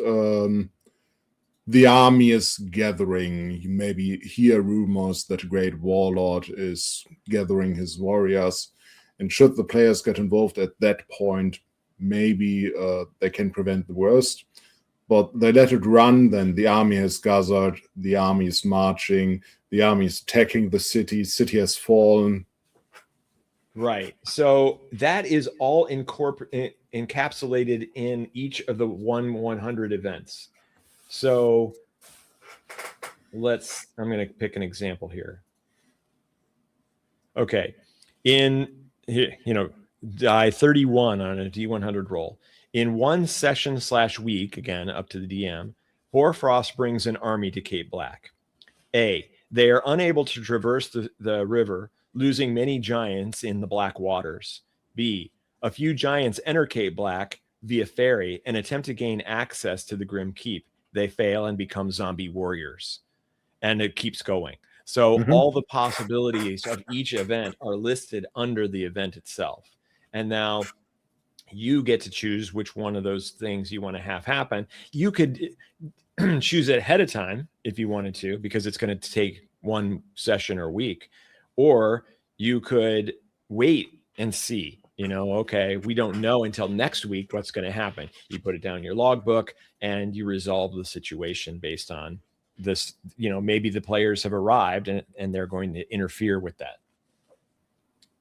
the army is gathering. You maybe hear rumors that a great warlord is gathering his warriors. And should the players get involved at that point, maybe they can prevent the worst. But they let it run, then the army has gathered, the army is marching, the army is attacking the city has fallen. Right. So that is all encapsulated in each of the 100 events. So I'm going to pick an example here. Okay. Die 31 on a D100 roll. In one session/week, again, up to the DM, Hoarfrost brings an army to Cape Black. A, they are unable to traverse the river, losing many giants in the Black Waters. B, a few giants enter Cape Black via ferry and attempt to gain access to the Grim Keep. They fail and become zombie warriors. And it keeps going. So all the possibilities of each event are listed under the event itself. And now you get to choose which one of those things you want to have happen. You could choose it ahead of time if you wanted to, because it's going to take one session or week. Or you could wait and see, okay, we don't know until next week what's going to happen. You put it down in your logbook and you resolve the situation based on this. Maybe the players have arrived and they're going to interfere with that.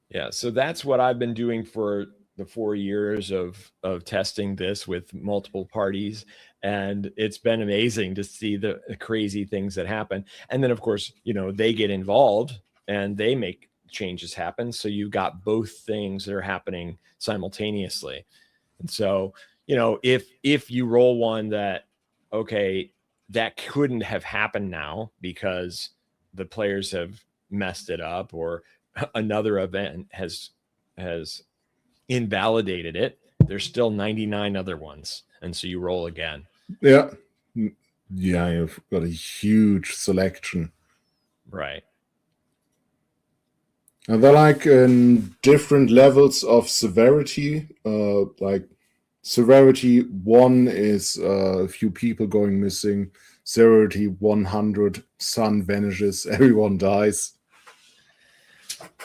Yeah, so that's what I've been doing for the 4 years of testing this with multiple parties. And it's been amazing to see the crazy things that happen. And then, of course, they get involved and they make changes happen. So you've got both things that are happening simultaneously. And so, if you roll one that, okay, that couldn't have happened now because the players have messed it up or another event has invalidated it, there's still 99 other ones. And so you roll again. Yeah, you've got a huge selection. Right. And they're like in different levels of severity. Like severity 1 is a few people going missing. Severity 100, sun vanishes, everyone dies.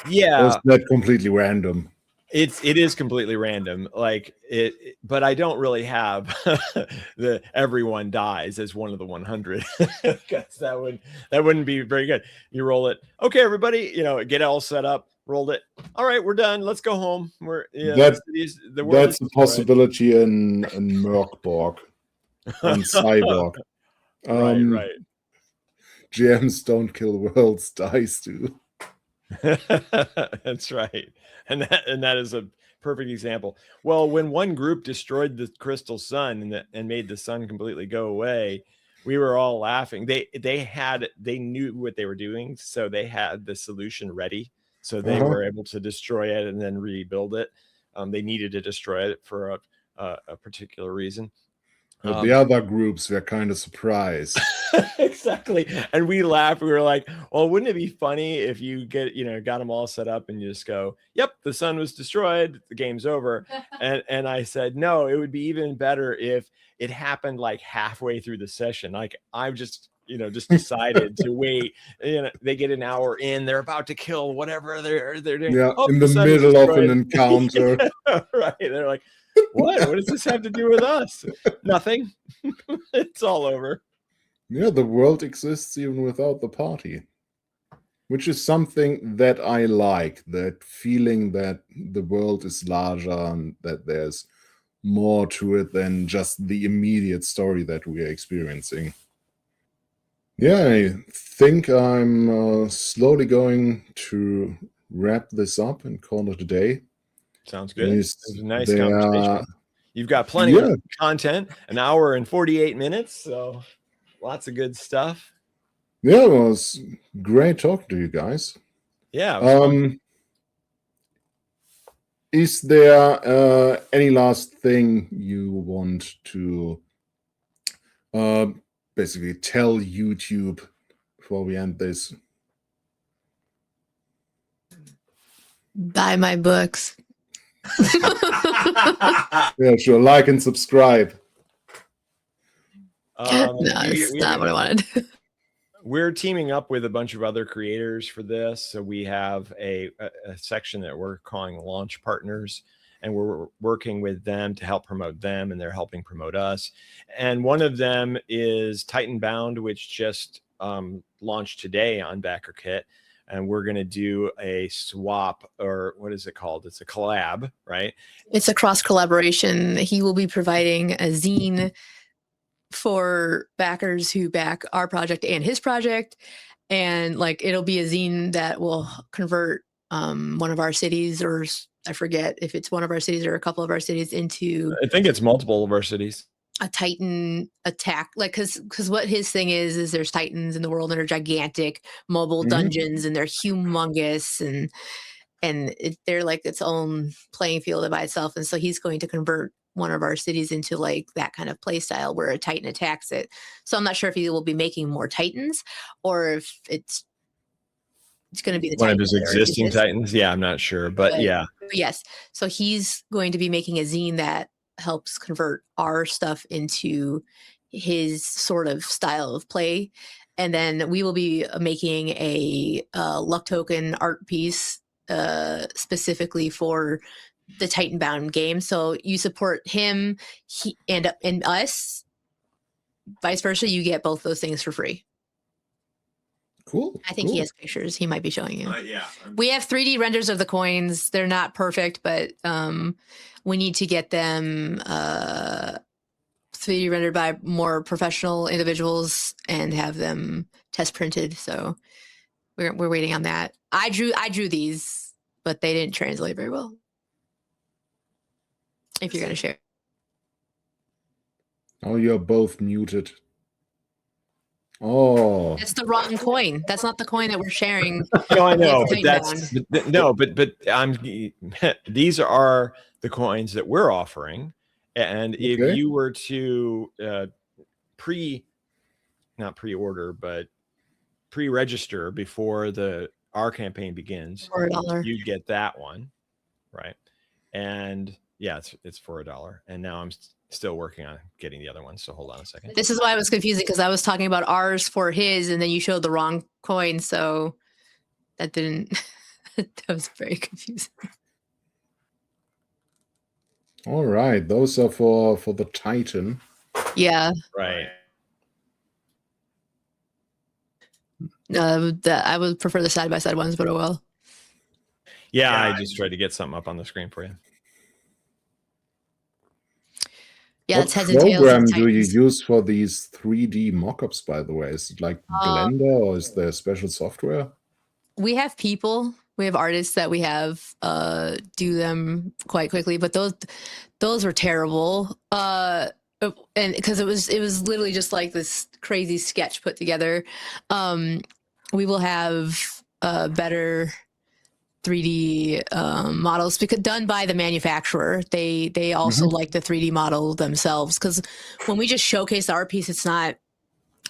Yeah. Or is that completely random? It is completely random, but I don't really have the everyone dies as one of the 100 because that wouldn't be very good. You roll it, okay, everybody, get it all set up, rolled it. All right, we're done. Let's go home. That's a possibility in Merkborg and Cyborg. Right. GMs don't kill worlds, dice do. That's right. And that is a perfect example. Well, when one group destroyed the crystal sun and made the sun completely go away, we were all laughing. They knew what they were doing, so they had the solution ready. So they were able to destroy it and then rebuild it. They needed to destroy it for a particular reason. The other groups were kind of surprised. Exactly. And we laughed. We were like, well, wouldn't it be funny if you got them all set up and you just go, yep, the sun was destroyed, the game's over. And I said, no, it would be even better if it happened like halfway through the session. Like I've just decided to wait. They get an hour in, they're about to kill whatever they're doing. Yeah, in the middle of an encounter. Right. They're like, what does this have to do with us? Nothing. It's all over. Yeah, the world exists even without the party, which is something that I like, that feeling that the world is larger and that there's more to it than just the immediate story that we are experiencing. Yeah, I think I'm slowly going to wrap this up and call it a day. Sounds good. It was a nice conversation. You've got plenty of content, an hour and 48 minutes, so lots of good stuff. Yeah, it was great talking to you guys. Yeah. Is there any last thing you want to basically tell YouTube before we end this? Buy my books. Yeah, sure. Like and subscribe. No, that's not what I wanted. We're teaming up with a bunch of other creators for this. So we have a section that we're calling launch partners, and we're working with them to help promote them, and they're helping promote us. And one of them is Titanbound, which just launched today on BackerKit. And we're going to do a swap, or what is it called? It's a collab, right? It's a cross collaboration. He will be providing a zine for backers who back our project and his project. And like, it'll be a zine that will convert one of our cities, or I forget if it's one of our cities or a couple of our cities, into, I think it's multiple of our cities, a Titan attack. Like, because what his thing is there's Titans in the world, and they're gigantic mobile dungeons, and they're humongous, and they're like its own playing field by itself. And so he's going to convert one of our cities into like that kind of play style where a Titan attacks it. So I'm not sure if he will be making more Titans, or if it's going to be the one Titan of his existing Titans. Yeah, I'm not sure, but yeah. Yes. So he's going to be making a zine that helps convert our stuff into his sort of style of play. And then we will be making a luck token art piece specifically for the Titanbound game. So you support him and us, vice versa, you get both those things for free. Cool. I think he has pictures. He might be showing you. Yeah. We have 3D renders of the coins. They're not perfect, but we need to get them 3D rendered by more professional individuals and have them test printed. So we're waiting on that. I drew these, but they didn't translate very well. If you're going to share. Oh, you're both muted. Oh, That's the wrong coin. That's not the coin that we're sharing. No, I know, with but I'm these are the coins that we're offering. And if you were to not pre-order, but pre-register before our campaign begins, you get that one, right? And yeah, it's for $1. And now I'm still working on getting the other one. So hold on a second. This is why I was confusing, because I was talking about ours for his, and then you showed the wrong coin. So that didn't, that was very confusing. all right. Those are for the Titan. Yeah. Right. I would prefer the side-by-side ones, but oh well. Yeah, I just tried to get something up on the screen for you. Yeah, What it's heads and tails. program do you use for these 3D mockups, by the way? Is it like Blender, or is there special software? We have people. We have artists that we have do them quite quickly, but those were terrible. And because it was literally just like this crazy sketch put together. We will have better 3D models done by the manufacturer. They also like the 3D model themselves, because when we just showcase the art piece, it's not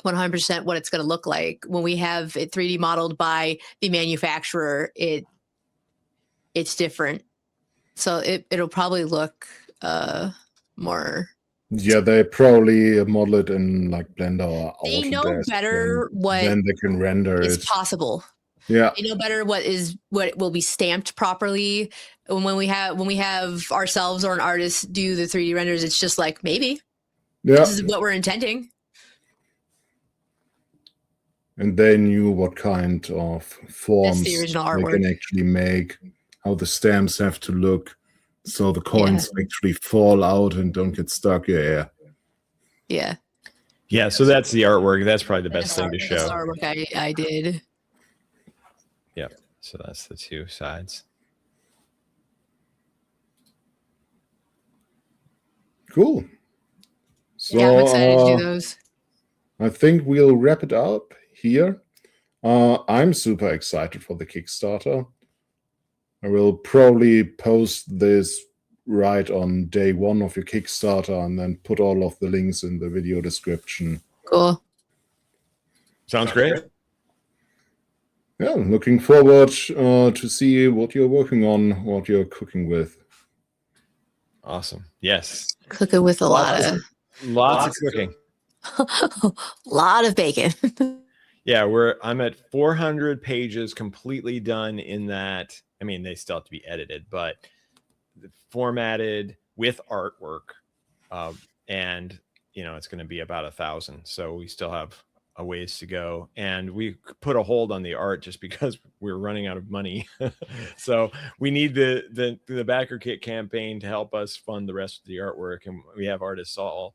100% what it's going to look like. When we have it 3D modeled by the manufacturer, it's different. So it'll probably look more. Yeah, they probably model it in like Blender or They know better what then they can render is it possible. Yeah, they know better what will be stamped properly. And when we have ourselves or an artist do the 3D renders, it's just like, maybe this is what we're intending. And they knew what kind of forms the original they artwork can actually make, how the stamps have to look, so the coins actually fall out and don't get stuck. Yeah. So that's the artwork. That's probably the best thing to show. That's artwork I did. Yep. So that's the two sides. Cool. So yeah, I'm excited to do those. I think we'll wrap it up here. I'm super excited for the Kickstarter. I will probably post this right on day one of your Kickstarter and then put all of the links in the video description. Cool. Sounds great. Yeah, looking forward to see what you're working on, what you're cooking with. Awesome. Yes. Cooking with lots of cooking. Lot of bacon. Yeah, I'm at 400 pages completely done in that. I mean, they still have to be edited, but formatted with artwork. And it's going to be about 1,000. So we still have a ways to go, and we put a hold on the art just because we're running out of money. So we need the backer kit campaign to help us fund the rest of the artwork, and we have artists all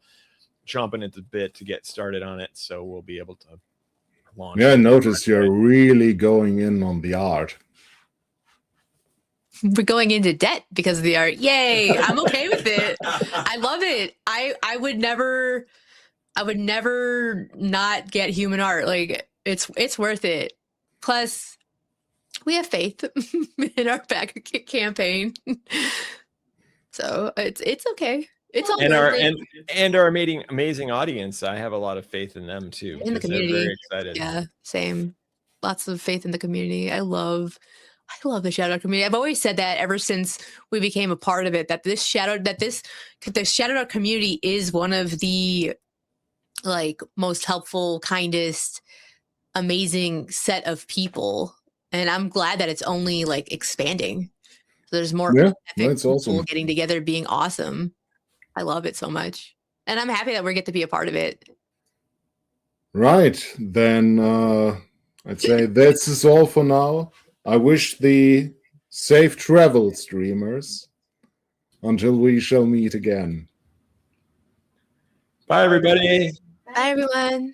chomping at the bit to get started on it, so we'll be able to launch. Yeah, I noticed you're really going in on the art. We're going into debt because of the art. Yay! I'm okay with it. I love it. I would never not get human art. Like it's worth it. Plus, we have faith in our backer kit campaign. So it's okay. It's all and our amazing audience. I have a lot of faith in them too. In the community. They're very excited. Yeah, same. Lots of faith in the community. I love the Shadowdark community. I've always said that ever since we became a part of it, that the Shadowdark community is one of the most helpful, kindest, amazing set of people. And I'm glad that it's only expanding. So there's more that's people awesome. getting together, being awesome. I love it so much. And I'm happy that we get to be a part of it. Right. Then I'd say this is all for now. I wish the safe travels, dreamers, until we shall meet again. Bye, everybody. Bye, everyone.